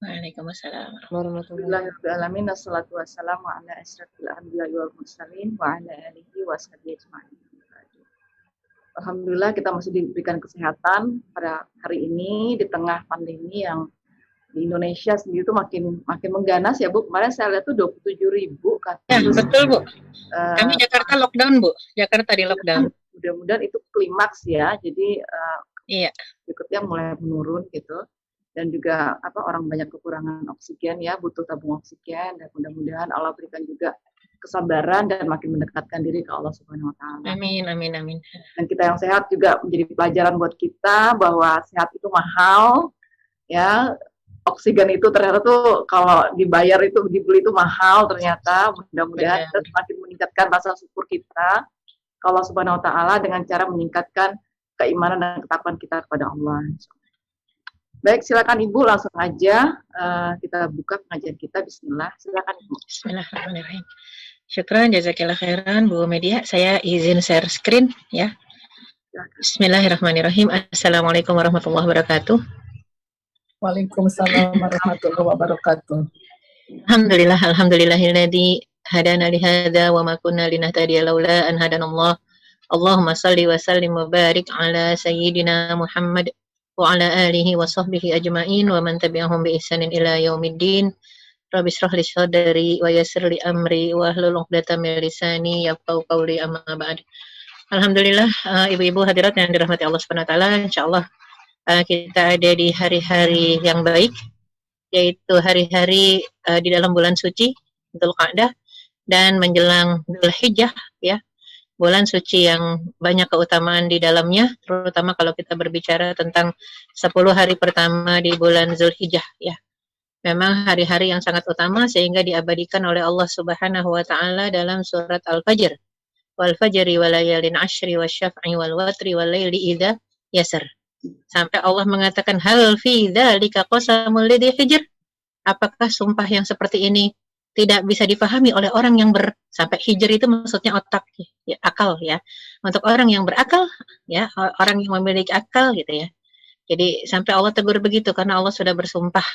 Waalaikumsalam. warahmatullahi Alhamdulillahirrahmanirrahim. Assalatu wassalamu ala asyrafil anbiya'i wal mursalin wa ala alihi wa sahbihi ajma'in. Alhamdulillah kita masih diberikan kesehatan pada hari ini di tengah pandemi yang di Indonesia sendiri itu makin mengganas ya Bu. Kemarin saya lihat tuh 27.000 kan. Ya, betul Bu. Kami Jakarta lockdown Bu. Jakarta di lockdown. Mudah-mudahan itu klimaks ya. Jadi iya. berikutnya mulai menurun gitu. Dan juga orang banyak kekurangan oksigen ya, butuh tabung oksigen, dan mudah-mudahan Allah berikan juga kesabaran dan makin mendekatkan diri ke Allah Subhanahu wa taala. Amin, amin, amin. Dan kita yang sehat juga menjadi pelajaran buat kita bahwa sehat itu mahal ya. Oksigen itu ternyata tuh kalau dibayar itu dibeli itu mahal ternyata. Mudah-mudahan kita semakin meningkatkan rasa syukur kita ke Allah Subhanahu wa taala dengan cara meningkatkan keimanan dan ketakwaan kita kepada Allah. Baik, silakan Ibu langsung aja kita buka pengajian kita. Bismillah, silakan Ibu. Bismillahirrahmanirrahim. Syukran, jazakillah khairan Bu Media. Saya izin share screen ya. Bismillahirrahmanirrahim. Assalamualaikum warahmatullahi wabarakatuh. Waalaikumsalam warahmatullahi wabarakatuh. Alhamdulillahilladzi hadana li hadza wa ma kunna linahtadiya laula an hadanallah. Allahumma shalli wa sallim wa barik ala sayyidina Muhammad wa ala alihi wa sahbihi ajma'in wa man tabi'ahum bi ihsanin ila yaumiddin. Rabbi shrah li sadri wa yassir li amri wa hlul 'uqdatam min lisani yafqahu qawli, amma ba'd. Alhamdulillah, ibu-ibu hadirat yang dirahmati Allah Subhanahu wa taala, insyaallah kita ada di hari-hari yang baik, yaitu hari-hari di dalam bulan suci Dzulqa'dah dan menjelang Dzulhijjah ya. Bulan suci yang banyak keutamaan di dalamnya, terutama kalau kita berbicara tentang 10 hari pertama di bulan Dzulhijjah ya. Memang hari-hari yang sangat utama sehingga diabadikan oleh Allah Subhanahu wa taala dalam surat Al-Fajr. Wal fajri wa layalin ashri wasyaf'i wal watri wal laili idza yasr. Sampai Allah mengatakan hal fi dzalika qasamul lidzi hijr. Apakah sumpah yang seperti ini tidak bisa dipahami oleh orang yang sampai hijr itu maksudnya otak ya, akal ya. Untuk orang yang berakal ya, orang yang memiliki akal gitu ya. Jadi sampai Allah tegur begitu karena Allah sudah bersumpah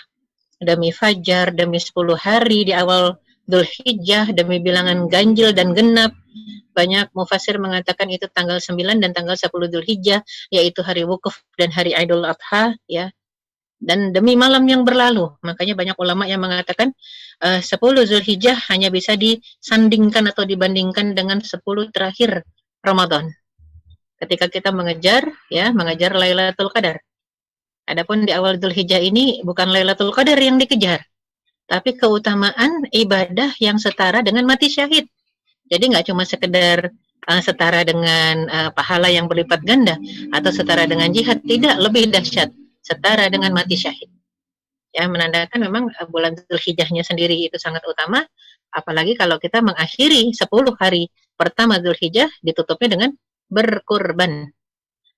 demi fajar, demi 10 hari di awal Dzulhijjah, demi bilangan ganjil dan genap. Banyak mufassir mengatakan itu tanggal 9 dan tanggal 10 Dzulhijjah, yaitu hari wukuf dan hari Idul Adha ya. Dan demi malam yang berlalu, makanya banyak ulama yang mengatakan 10 Dzulhijjah hanya bisa disandingkan atau dibandingkan dengan 10 terakhir Ramadan. Ketika kita mengejar Lailatul Qadar. Adapun di awal Dzulhijjah ini bukan Lailatul Qadar yang dikejar, tapi keutamaan ibadah yang setara dengan mati syahid. Jadi nggak cuma sekedar setara dengan pahala yang berlipat ganda atau setara dengan jihad, tidak, lebih dahsyat, setara dengan mati syahid. Ya, menandakan memang bulan Dzulhijjahnya sendiri itu sangat utama, apalagi kalau kita mengakhiri 10 hari pertama Dzulhijjah ditutupnya dengan berkurban.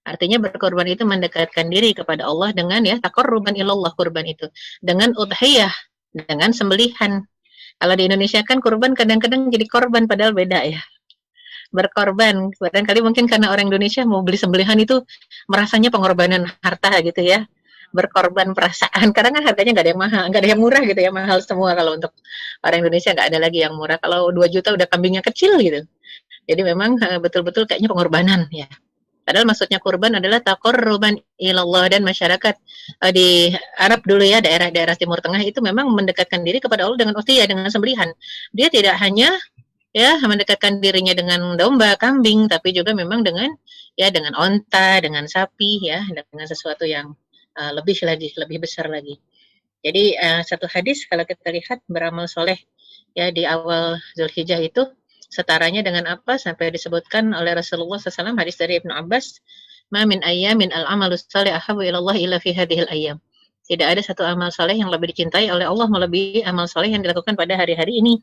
Artinya berkorban itu mendekatkan diri kepada Allah dengan taqarruban ilallah, kurban itu dengan udhiyah, dengan sembelihan. Kalau di Indonesia kan kurban kadang-kadang jadi korban padahal beda ya. Berkorban, barangkali mungkin karena orang Indonesia mau beli sembelihan itu merasanya pengorbanan harta gitu ya. Berkorban perasaan, karena kan harganya nggak ada yang mahal, nggak ada yang murah gitu ya, mahal semua. Kalau untuk orang Indonesia nggak ada lagi yang murah. Kalau 2 juta udah kambingnya kecil gitu. Jadi memang betul-betul kayaknya pengorbanan ya. Padahal maksudnya kurban adalah taqarruban ilallah, dan masyarakat di Arab dulu ya, daerah-daerah Timur Tengah itu memang mendekatkan diri kepada Allah dengan udhiyah, dengan sembelihan. Dia tidak hanya mendekatkan dirinya dengan domba, kambing, tapi juga memang dengan onta, dengan sapi ya, dengan sesuatu yang lebih besar lagi. Jadi satu hadis kalau kita lihat beramal soleh ya di awal Dzulhijjah itu setaranya dengan apa, sampai disebutkan oleh Rasulullah SAW, hadis dari Ibnu Abbas, ma min ayyamin al-amalus salih ahabbu ilallah illa fi hadhil ayyam. Tidak ada satu amal soleh yang lebih dicintai oleh Allah melebihi amal soleh yang dilakukan pada hari-hari ini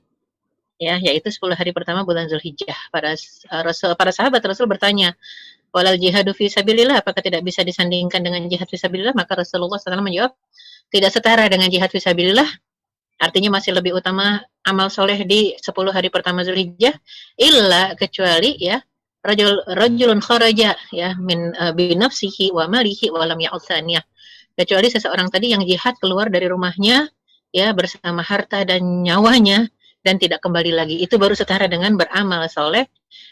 ya, yaitu 10 hari pertama bulan Dzulhijjah. Para sahabat Rasul bertanya, walal jihadu fi sabilillah, apakah tidak bisa disandingkan dengan jihad fi sabilillah? Maka Rasulullah SAW menjawab, tidak setara dengan jihad fi sabilillah. Artinya masih lebih utama amal soleh di 10 hari pertama Dzulhijjah, illa, kecuali ya rajulun kharaja ya min binafsihi wa malihi wa lam ya'ud tsaniyah. Kecuali seseorang tadi yang jihad keluar dari rumahnya ya bersama harta dan nyawanya dan tidak kembali lagi. Itu baru setara dengan beramal soleh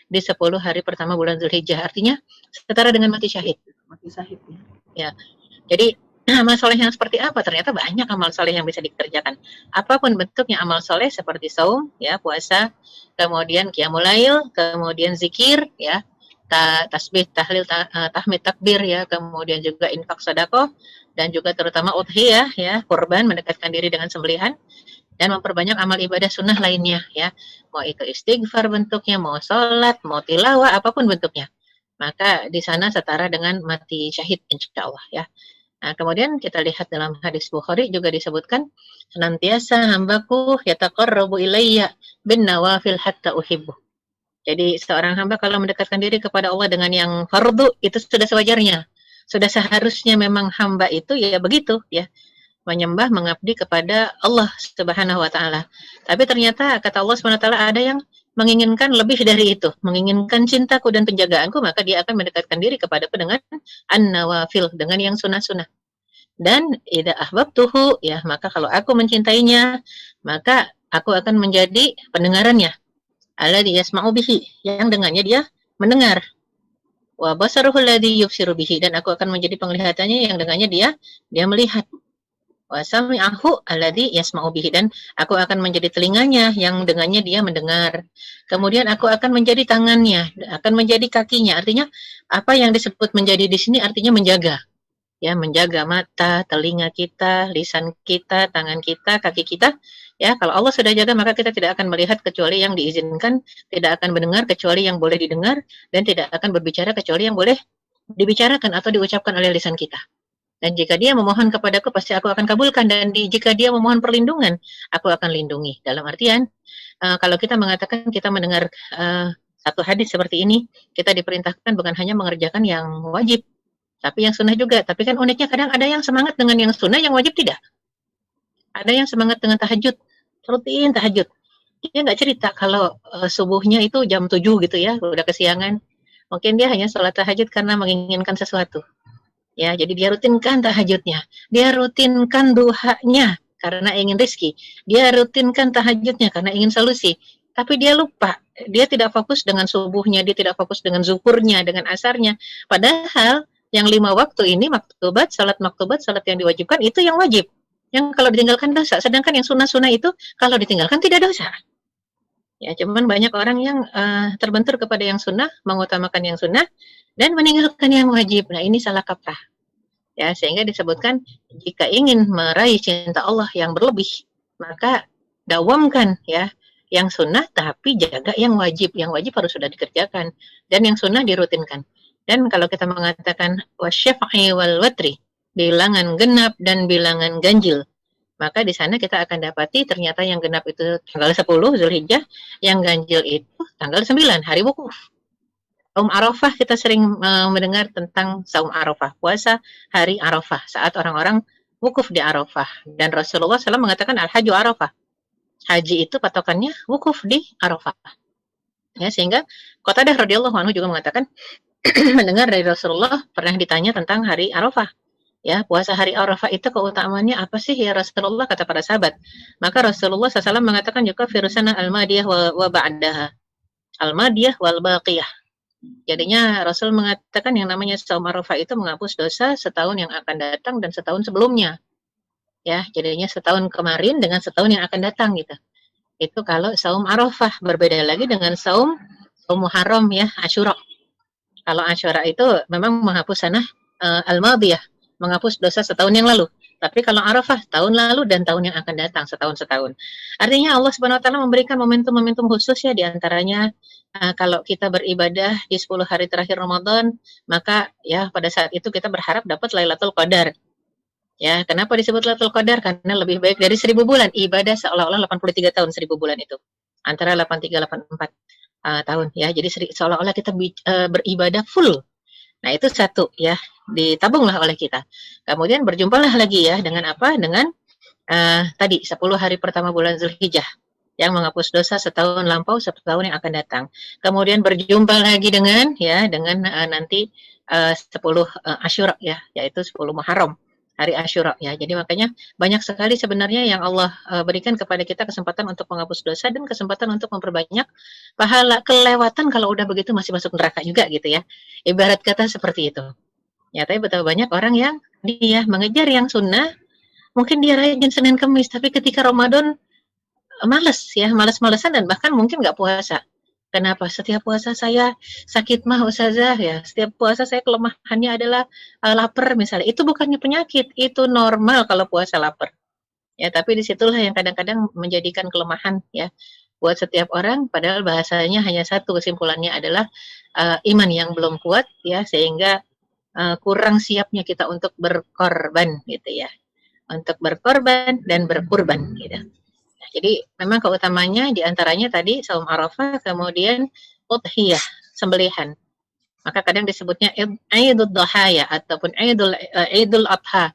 di 10 hari pertama bulan Zulhijjah. Artinya setara dengan mati syahid. Mati syahid ya. Ya. Jadi amal soleh yang seperti apa? Ternyata banyak amal soleh yang bisa dikerjakan. Apapun bentuknya amal soleh seperti saum, ya puasa, kemudian qiyamul lail, kemudian zikir, ya tasbih, tahlil, tahmid, takbir, ya kemudian juga infak sedekah dan juga terutama udhiyah, ya kurban, mendekatkan diri dengan sembelihan dan memperbanyak amal ibadah sunnah lainnya, ya mau itu istighfar bentuknya, mau sholat, mau tilawah, apapun bentuknya. Maka di sana setara dengan mati syahid insya Allah, ya. Nah, kemudian kita lihat dalam hadis Bukhari juga disebutkan senantiasa hambaku yataqarrabu ilayya bin nawafil hatta uhibbu. Jadi seorang hamba kalau mendekatkan diri kepada Allah dengan yang fardu itu sudah sewajarnya. Sudah seharusnya memang hamba itu ya begitu ya, menyembah mengabdi kepada Allah Subhanahu wa taala. Tapi ternyata kata Allah Subhanahu wa taala ada yang menginginkan lebih dari itu, menginginkan cintaku dan penjagaanku, maka dia akan mendekatkan diri kepadaku dengan an-nawafil, dengan yang sunah-sunah. Dan idza ahbabtuhu, ya maka kalau aku mencintainya, maka aku akan menjadi pendengarannya. Alladzi yasma'u bihi, yang dengannya dia mendengar. Wa basaruhu alladzi yubsiru bihi, dan aku akan menjadi penglihatannya yang dengannya dia melihat. Wa sami'ahu alladzi yasma'u bihi, dan aku akan menjadi telinganya yang dengannya dia mendengar. Kemudian aku akan menjadi tangannya, akan menjadi kakinya. Artinya apa yang disebut menjadi di sini artinya menjaga. Ya, menjaga mata, telinga kita, lisan kita, tangan kita, kaki kita. Ya, kalau Allah sudah jaga maka kita tidak akan melihat kecuali yang diizinkan, tidak akan mendengar kecuali yang boleh didengar, dan tidak akan berbicara kecuali yang boleh dibicarakan atau diucapkan oleh lisan kita. Dan jika dia memohon kepadaku pasti aku akan kabulkan, dan jika dia memohon perlindungan aku akan lindungi. Dalam artian kalau kita mengatakan kita mendengar satu hadis seperti ini, kita diperintahkan bukan hanya mengerjakan yang wajib tapi yang sunnah juga. Tapi kan uniknya kadang ada yang semangat dengan yang sunnah, yang wajib tidak. Ada yang semangat dengan tahajud, rutin tahajud. Dia nggak cerita kalau subuhnya itu jam 7 gitu ya, udah kesiangan. Mungkin dia hanya sholat tahajud karena menginginkan sesuatu. Ya, jadi dia rutinkan tahajudnya. Dia rutinkan duhanya karena ingin rezeki. Dia rutinkan tahajudnya karena ingin solusi. Tapi dia lupa. Dia tidak fokus dengan subuhnya, dia tidak fokus dengan zuhurnya, dengan asarnya. Padahal yang 5 waktu ini maktubat, salat yang diwajibkan itu yang wajib. Yang kalau ditinggalkan dosa. Sedangkan yang sunnah-sunnah itu kalau ditinggalkan tidak dosa. Ya, cuman banyak orang yang terbentur kepada yang sunnah, mengutamakan yang sunnah dan meninggalkan yang wajib. Nah, ini salah kaprah. Ya, sehingga disebutkan jika ingin meraih cinta Allah yang berlebih, maka dawamkan ya yang sunnah tapi jaga yang wajib. Yang wajib harus sudah dikerjakan dan yang sunnah dirutinkan. Dan kalau kita mengatakan wasyaf'i wal watri, bilangan genap dan bilangan ganjil, maka di sana kita akan dapati ternyata yang genap itu tanggal 10 Zulhijjah, yang ganjil itu tanggal 9 hari wukuf. Saum Arafah, kita sering mendengar tentang Saum Arafah, puasa hari Arafah, saat orang-orang wukuf di Arafah. Dan Rasulullah SAW mengatakan Al-Hajju Arafah. Haji itu patokannya wukuf di Arafah. Ya, sehingga Qatadah radhiyallahu anhu juga mengatakan mendengar dari Rasulullah pernah ditanya tentang hari Arafah. Ya, puasa hari Arafah itu keutamaannya apa sih ya Rasulullah, kata para sahabat. Maka Rasulullah SAW mengatakan juga firusana al-madiyah wa ba'daha. Al-madiyah wal baqiyah. Jadinya Rasul mengatakan yang namanya Saum Arafah itu menghapus dosa setahun yang akan datang dan setahun sebelumnya. Ya, jadinya setahun kemarin dengan setahun yang akan datang gitu. Itu kalau Saum Arafah. Berbeda lagi dengan Saum Muharram ya, Asyura. Kalau Asyura itu memang menghapus sanah al-madiyah, menghapus dosa setahun yang lalu. Tapi kalau Arafah, tahun lalu dan tahun yang akan datang, setahun-setahun. Artinya Allah Subhanahu wa taala memberikan momentum-momentum khusus ya, diantaranya kalau kita beribadah di 10 hari terakhir Ramadan, maka ya pada saat itu kita berharap dapat Lailatul Qadar. Ya, kenapa disebut Lailatul Qadar? Karena lebih baik dari 1000 bulan. Ibadah seolah-olah 83 tahun 1000 bulan itu. Antara 83 84 tahun ya. Jadi seolah-olah kita beribadah full. Nah, itu satu ya, ditabunglah oleh kita. Kemudian berjumpalah lagi ya dengan apa? Dengan tadi 10 hari pertama bulan Zulhijjah yang menghapus dosa setahun lampau, setahun yang akan datang. Kemudian berjumpa lagi dengan nanti 10 Asyura ya, yaitu 10 Muharram. hari Asyura ya. Jadi makanya banyak sekali sebenarnya yang Allah berikan kepada kita kesempatan untuk menghapus dosa dan kesempatan untuk memperbanyak pahala. Kelewatan kalau udah begitu masih masuk neraka juga gitu ya. Ibarat kata seperti itu. Ya, tapi betapa banyak orang yang dia mengejar yang sunnah, mungkin dia rajin Senin Kemis, tapi ketika Ramadan males ya, males-malesan dan bahkan mungkin nggak puasa. Kenapa? Setiap puasa saya sakit mah Ustazah ya. Setiap puasa saya kelemahannya adalah lapar misalnya. Itu bukannya penyakit, itu normal kalau puasa lapar. Ya, tapi disitulah yang kadang-kadang menjadikan kelemahan ya buat setiap orang. Padahal bahasanya hanya satu, kesimpulannya adalah iman yang belum kuat ya, sehingga kurang siapnya kita untuk berkorban gitu ya. Untuk berkorban dan berkurban gitu. Jadi memang keutamanya diantaranya tadi saum Arafah, kemudian udhiyah, sembelihan. Maka kadang disebutnya Idul Dhahaya ataupun Idul Adha,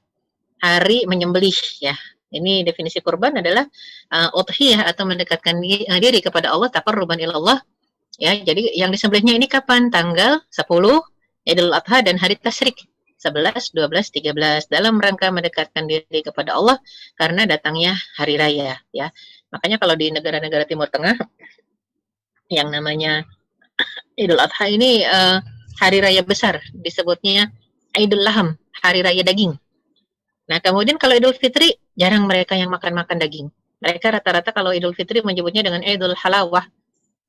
hari menyembelih ya. Ini definisi kurban adalah udhiyah atau mendekatkan diri kepada Allah, taqarruban ilallah. Ya, jadi yang disembelihnya ini kapan? Tanggal 10 Idul Adha dan hari tasyrik 11, 12, 13 dalam rangka mendekatkan diri kepada Allah karena datangnya hari raya ya. Makanya kalau di negara-negara Timur Tengah yang namanya Idul Adha ini hari raya besar, disebutnya Idul Laham, hari raya daging. Nah, kemudian kalau Idul Fitri jarang mereka yang makan-makan daging. Mereka rata-rata kalau Idul Fitri menyebutnya dengan Idul Halawah.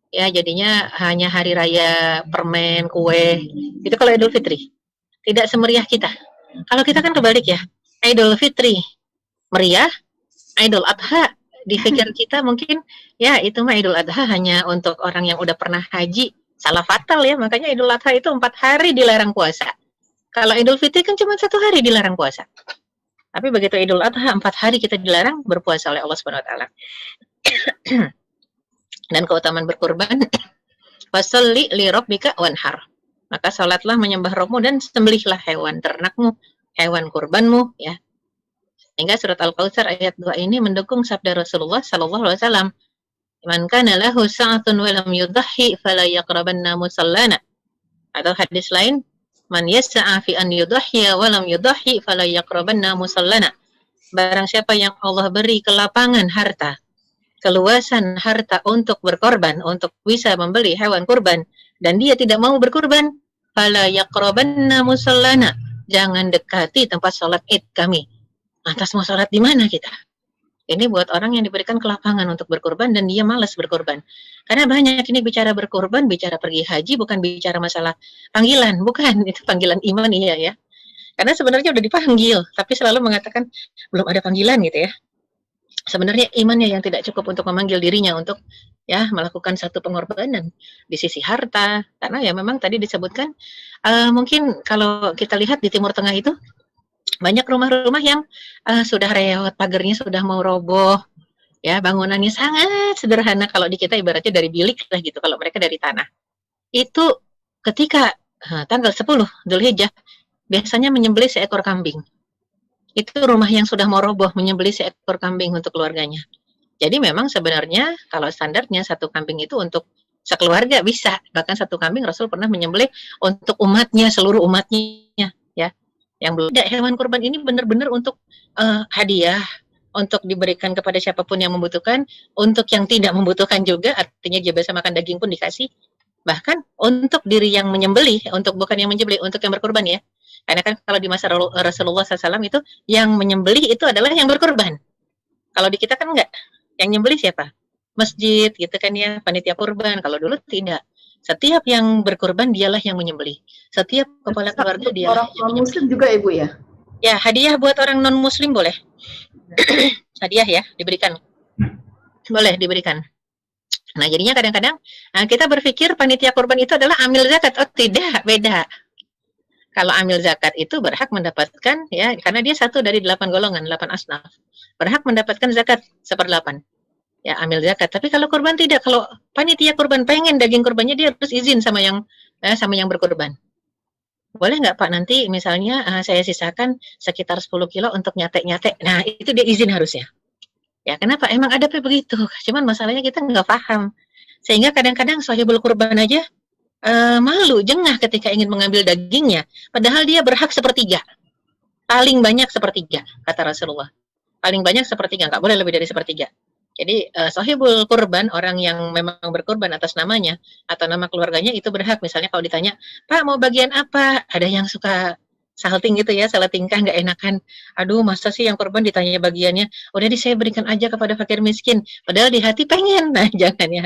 Ya, jadinya hanya hari raya permen, kue. Itu kalau Idul Fitri. Tidak semeriah kita. Kalau kita kan kebalik ya. Idul Fitri meriah, Idul Adha di pikir kita mungkin ya itu mah Idul Adha hanya untuk orang yang udah pernah haji. Salah fatal ya, makanya Idul Adha itu 4 hari dilarang puasa. Kalau Idul Fitri kan cuma 1 hari dilarang puasa. Tapi begitu Idul Adha 4 hari kita dilarang berpuasa oleh Allah Subhanahu wa taala. Dan keutamaan berkurban, fasalli li rabbika wanhar. Maka salatlah menyembah Rabbmu dan sembelihlah hewan ternakmu, hewan kurbanmu ya. Sehingga surat Al-Kautsar ayat 2 ini mendukung sabda Rasulullah sallallahu alaihi wasallam, "Man kana lahu sa'atun wa lam yudhhi fala yaqrabanna musallana." Atau hadis lain, "Man yas'a fi an yudhhiya wa lam yudhhi fala yaqrabanna musallana." Barang siapa yang Allah beri kelapangan harta, keluasan harta untuk berkorban, untuk bisa membeli hewan kurban, dan dia tidak mau berkurban, fala yaqrabanna musallana, jangan dekati tempat sholat id kami. Lantas mau sholat di mana kita? Ini buat orang yang diberikan kelapangan untuk berkurban dan dia malas berkurban. Karena banyak ini bicara berkurban, bicara pergi haji, bukan bicara masalah panggilan, bukan, itu panggilan iman iya ya. Karena sebenarnya udah dipanggil, tapi selalu mengatakan belum ada panggilan gitu ya. Sebenarnya imannya yang tidak cukup untuk memanggil dirinya untuk ya melakukan satu pengorbanan di sisi harta, karena ya memang tadi disebutkan mungkin kalau kita lihat di Timur Tengah itu banyak rumah-rumah yang sudah reot, pagarnya sudah mau roboh ya, bangunannya sangat sederhana. Kalau di kita ibaratnya dari bilik lah gitu, kalau mereka dari tanah. Itu ketika tanggal 10 Dzulhijjah biasanya menyembelih seekor kambing. Itu rumah yang sudah mau roboh, menyembelih seekor kambing untuk keluarganya. Jadi memang sebenarnya kalau standarnya satu kambing itu untuk sekeluarga bisa. Bahkan satu kambing Rasul pernah menyembelih untuk umatnya, seluruh umatnya ya. Yang belum ada hewan kurban ini benar-benar untuk hadiah, untuk diberikan kepada siapapun yang membutuhkan, untuk yang tidak membutuhkan juga, artinya dia biasa makan daging pun dikasih. Bahkan untuk diri yang menyembelih, untuk bukan yang menyembelih, untuk yang berkurban ya. Karena kan kalau di masa Rasulullah SAW itu yang menyembelih itu adalah yang berkurban. Kalau di kita kan enggak. Yang nyembelih siapa? Masjid gitu kan ya, panitia kurban. Kalau dulu tidak. Setiap yang berkurban dialah yang menyembelih. Setiap kepala keluarga dia orang non muslim juga Ibu ya? Ya, hadiah buat orang non muslim boleh. Hadiah ya, diberikan. Boleh diberikan. Nah, jadinya kadang-kadang kita berpikir panitia kurban itu adalah amil zakat. Oh, tidak, beda. Kalau amil zakat itu berhak mendapatkan ya, karena dia satu dari 8 golongan, 8 asnaf. Berhak mendapatkan zakat 1/8. Ya, amil zakat. Tapi kalau kurban tidak, kalau panitia kurban pengen daging kurbannya dia harus izin sama yang berkurban. Boleh nggak Pak nanti misalnya saya sisakan sekitar 10 kilo untuk nyate-nyate. Nah, itu dia izin harusnya. Ya, kenapa? Emang ada begitu. Cuman masalahnya kita nggak paham. Sehingga kadang-kadang sahibul kurban aja malu, jengah ketika ingin mengambil dagingnya, padahal dia berhak 1/3. paling banyak sepertiga, kata Rasulullah. Paling banyak sepertiga, nggak boleh lebih dari sepertiga. Jadi sahibul kurban, orang yang memang berkurban atas namanya atau nama keluarganya itu berhak. Misalnya kalau ditanya, Pak mau bagian apa? Ada yang suka salting gitu ya, salah tingkah nggak enakan. Aduh, masa sih yang kurban ditanya bagiannya? Udah saya berikan aja kepada fakir miskin. Padahal di hati pengen. Nah, jangan ya.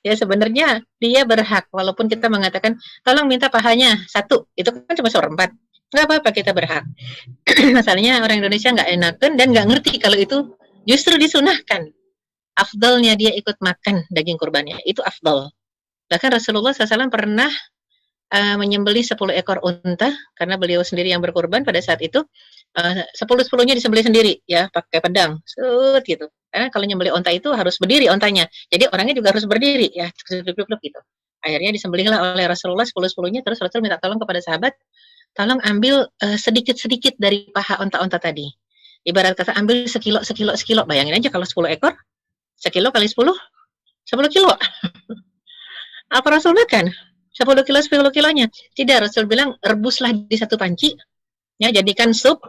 Ya sebenarnya dia berhak. Walaupun kita mengatakan, tolong minta pahanya satu. Itu kan cuma seperempat. Nggak apa-apa, kita berhak. Masalahnya orang Indonesia nggak enakan dan nggak ngerti kalau itu justru disunahkan. Afdalnya dia ikut makan daging kurbannya, itu afdal. Bahkan Rasulullah SAW pernah menyembelih 10 ekor unta, karena beliau sendiri yang berkurban pada saat itu, 10-10-nya disembelih sendiri, ya, pakai pedang, gitu. Karena kalau nyembelih unta itu harus berdiri untanya, jadi orangnya juga harus berdiri, ya, gitu. Akhirnya disembelihlah oleh Rasulullah 10-10-nya, terus Rasul minta tolong kepada sahabat, tolong ambil sedikit-sedikit dari paha unta-unta tadi. Ibarat kata ambil sekilo, bayangin aja kalau 10 ekor, sekilo kali 10 kilo. Apa Rasul makan? 10 kilonya. Tidak, Rasul bilang rebuslah di satu panci, ya, jadikan sup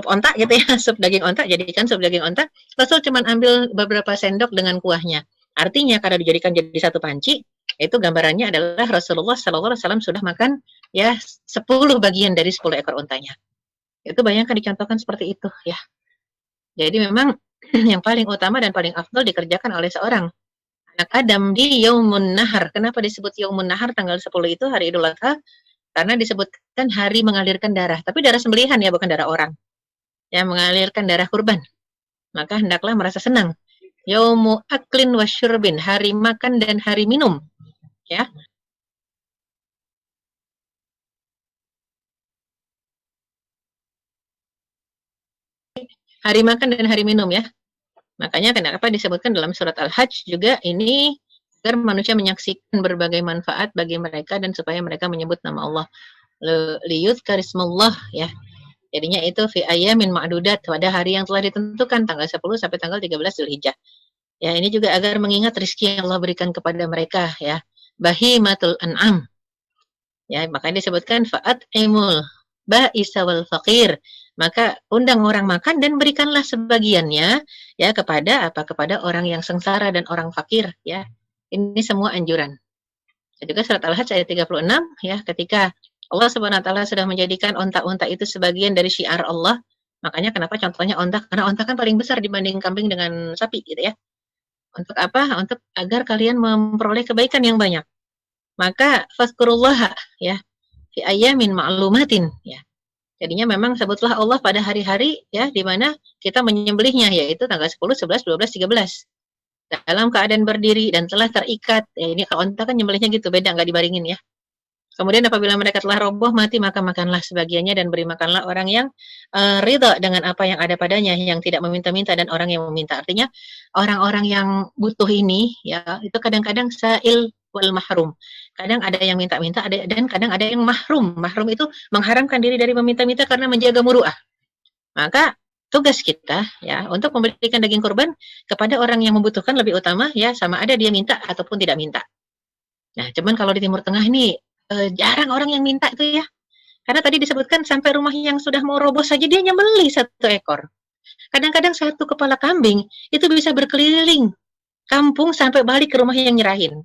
onta gitu ya, sup daging onta, jadikan sup daging onta. Rasul cuma ambil beberapa sendok dengan kuahnya. Artinya karena dijadikan jadi satu panci, itu gambarannya adalah Rasulullah SAW sudah makan ya 10 bagian dari 10 ekor untanya. Itu bayangkan dicontohkan seperti itu ya. Jadi memang yang paling utama dan paling afdal dikerjakan oleh seorang anak Adam di Yaumun Nahar. Kenapa disebut Yaumun Nahar tanggal 10 itu hari Idul Adha? Karena disebutkan hari mengalirkan darah. Tapi darah sembelihan ya, bukan darah orang. Ya, mengalirkan darah kurban. Maka hendaklah merasa senang. Yaumu aklin wasyurbin, hari makan dan hari minum. Ya. Hari makan dan hari minum ya. Makanya kenapa disebutkan dalam surat Al-Hajj juga ini agar manusia menyaksikan berbagai manfaat bagi mereka dan supaya mereka menyebut nama Allah. Liyudhkar ismallah ya. Jadinya itu fi ayyamin ma'dudat, pada hari yang telah ditentukan tanggal 10 sampai tanggal 13 Zulhijjah. Ya, ini juga agar mengingat rezeki yang Allah berikan kepada mereka ya. Bahimatul an'am. Ya, makanya disebutkan fa'at'imul ba'isa wal faqir. Maka undang orang makan dan berikanlah sebagiannya ya kepada apa? Kepada orang yang sengsara dan orang fakir ya. Ini semua anjuran. Dan juga surat Al-Hajj ayat 36 ya, ketika Allah Subhanahu wa taala sudah menjadikan onta-onta itu sebagian dari syiar Allah. Makanya kenapa contohnya onta? Karena onta kan paling besar dibanding kambing dengan sapi gitu ya. Untuk apa? Untuk agar kalian memperoleh kebaikan yang banyak. Maka fazkurullah ya fi ayyamin ma'lumatin ya. Jadinya memang sebutlah Allah pada hari-hari ya di mana kita menyembelihnya, yaitu tanggal 10, 11, 12, 13. Dalam keadaan berdiri dan telah terikat. Ya, ini kalau onta kan nyembelihnya gitu, beda, nggak dibaringin ya. Kemudian apabila mereka telah roboh mati, maka makanlah sebagiannya dan beri makanlah orang yang ridha dengan apa yang ada padanya, yang tidak meminta-minta dan orang yang meminta. Artinya orang-orang yang butuh ini ya, itu kadang-kadang sa'il wal mahrum. Kadang ada yang minta-minta, dan kadang ada yang mahrum. Mahrum itu mengharamkan diri dari meminta-minta karena menjaga muru'ah. Maka tugas kita ya untuk memberikan daging kurban kepada orang yang membutuhkan lebih utama ya, sama ada dia minta ataupun tidak minta. Nah, cuman kalau di Timur Tengah ini jarang orang yang minta itu ya. Karena tadi disebutkan sampai rumah yang sudah mau roboh saja dia nyembelih 1 ekor. Kadang-kadang 1 kepala kambing itu bisa berkeliling kampung sampai balik ke rumah yang nyerahin.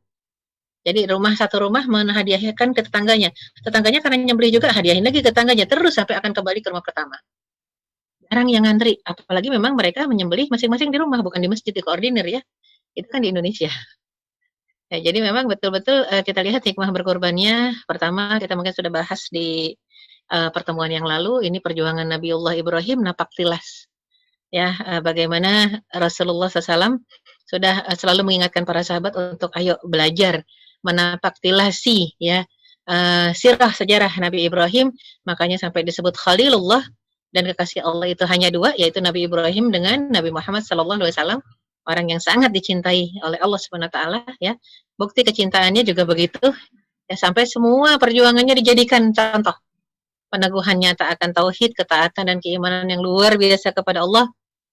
Jadi satu rumah menghadiahkan ke tetangganya. Tetangganya karena nyembelih juga hadiahin lagi ke tetangganya, terus sampai akan kembali ke rumah pertama. Jarang yang ngantri, apalagi memang mereka menyembelih masing-masing di rumah, bukan di masjid, di koordinir ya. Itu kan di Indonesia. Ya, jadi memang betul-betul kita lihat hikmah berkorbannya. Pertama, kita mungkin sudah bahas di pertemuan yang lalu, ini perjuangan Nabiullah Ibrahim napak tilas. Ya, bagaimana Rasulullah SAW sudah selalu mengingatkan para sahabat untuk ayo belajar menapak tilasi ya sirah sejarah Nabi Ibrahim, makanya sampai disebut Khalilullah, dan kekasih Allah itu hanya 2, yaitu Nabi Ibrahim dengan Nabi Muhammad SAW, orang yang sangat dicintai oleh Allah Subhanahu wa taala ya. Bukti kecintaannya juga begitu ya, sampai semua perjuangannya dijadikan contoh. Peneguhannya akan tauhid, ketaatan dan keimanan yang luar biasa kepada Allah,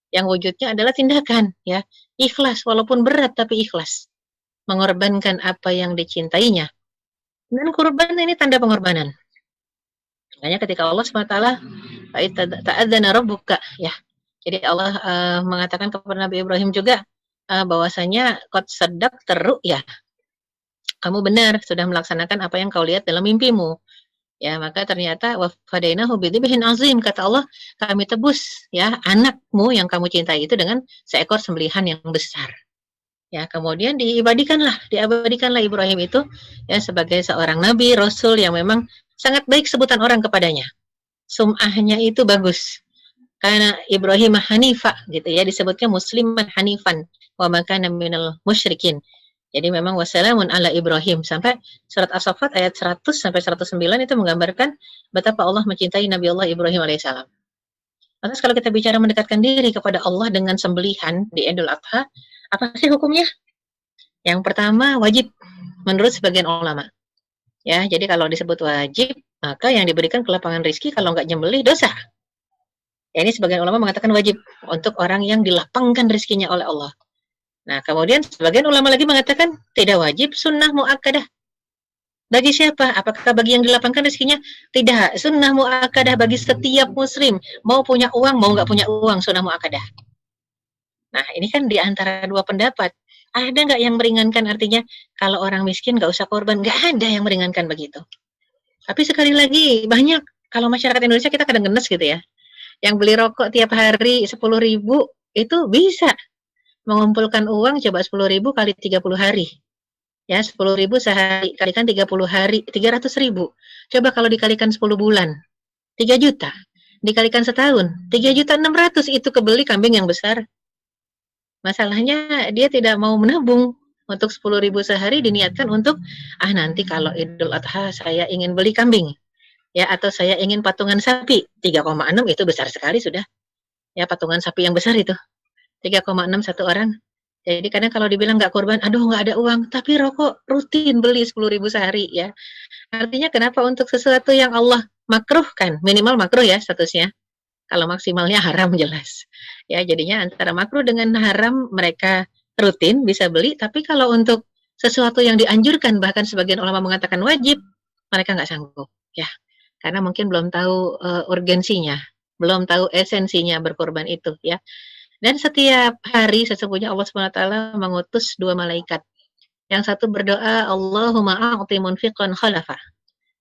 yang wujudnya adalah tindakan ya, ikhlas walaupun berat tapi ikhlas. Mengorbankan apa yang dicintainya. Dan kurban ini tanda pengorbanan. Makanya ketika Allah SWT ta'adzana rabbuka, ya. Jadi Allah mengatakan kepada Nabi Ibrahim juga bahwasanya qad saddaqta ru'ya. Kamu benar sudah melaksanakan apa yang kau lihat dalam mimpimu. Ya, maka ternyata wa fadainahu bidzibhin azim, kata Allah, kami tebus ya anakmu yang kamu cintai itu dengan seekor sembelihan yang besar. Ya, kemudian diabadikanlah Ibrahim itu ya sebagai seorang nabi, rasul yang memang sangat baik sebutan orang kepadanya. Sum'ahnya itu bagus. Karena Ibrahim Hanifa gitu ya, disebutnya musliman hanifan wa makana minal musyrikin. Jadi memang wassalamun ala Ibrahim, sampai surat As-Saffat ayat 100 sampai 109 itu menggambarkan betapa Allah mencintai Nabi Allah Ibrahim alaihissalam. Lantas kalau kita bicara mendekatkan diri kepada Allah dengan sembelihan di Idul Adha, apa sih hukumnya? Yang pertama wajib menurut sebagian ulama. Ya, jadi kalau disebut wajib, maka yang diberikan kelapangan rezeki kalau nggak nyembelih dosa. Ya, ini sebagian ulama mengatakan wajib untuk orang yang dilapangkan rezekinya oleh Allah. Nah, kemudian sebagian ulama lagi mengatakan tidak wajib, sunnah muakkadah. Bagi siapa? Apakah bagi yang dilapangkan rezekinya? Tidak, sunnah muakkadah bagi setiap muslim. Mau punya uang, mau nggak punya uang, sunnah muakkadah. Nah, ini kan di antara dua pendapat. Ada nggak yang meringankan, artinya kalau orang miskin nggak usah korban? Nggak ada yang meringankan begitu. Tapi sekali lagi, banyak. Kalau masyarakat Indonesia kita kadang genes gitu ya. Yang beli rokok tiap hari 10.000 itu bisa mengumpulkan uang, coba 10.000 kali 30 hari. Ya, 10.000 sehari kalikan 30 hari, 300.000. Coba kalau dikalikan 10 bulan, 3 juta. Dikalikan setahun, 3.600.000 itu kebeli kambing yang besar. Masalahnya dia tidak mau menabung. Untuk 10.000 sehari diniatkan untuk nanti kalau Idul Adha saya ingin beli kambing. Ya, atau saya ingin patungan sapi. 3,6 itu besar sekali sudah. Ya, patungan sapi yang besar itu. 3,6 satu orang. Jadi kadang kalau dibilang nggak korban, aduh nggak ada uang, tapi rokok rutin beli 10.000 sehari ya. Artinya kenapa untuk sesuatu yang Allah makruhkan, minimal makruh ya statusnya. Kalau maksimalnya haram jelas. Ya, jadinya antara makruh dengan haram mereka rutin bisa beli, tapi kalau untuk sesuatu yang dianjurkan, bahkan sebagian ulama mengatakan wajib, mereka nggak sanggup. Ya, karena mungkin belum tahu urgensinya, belum tahu esensinya berkorban itu ya. Dan setiap hari sesungguhnya Allah SWT mengutus 2 malaikat. Yang satu berdoa, Allahumma a'ti munfiqan khalafa.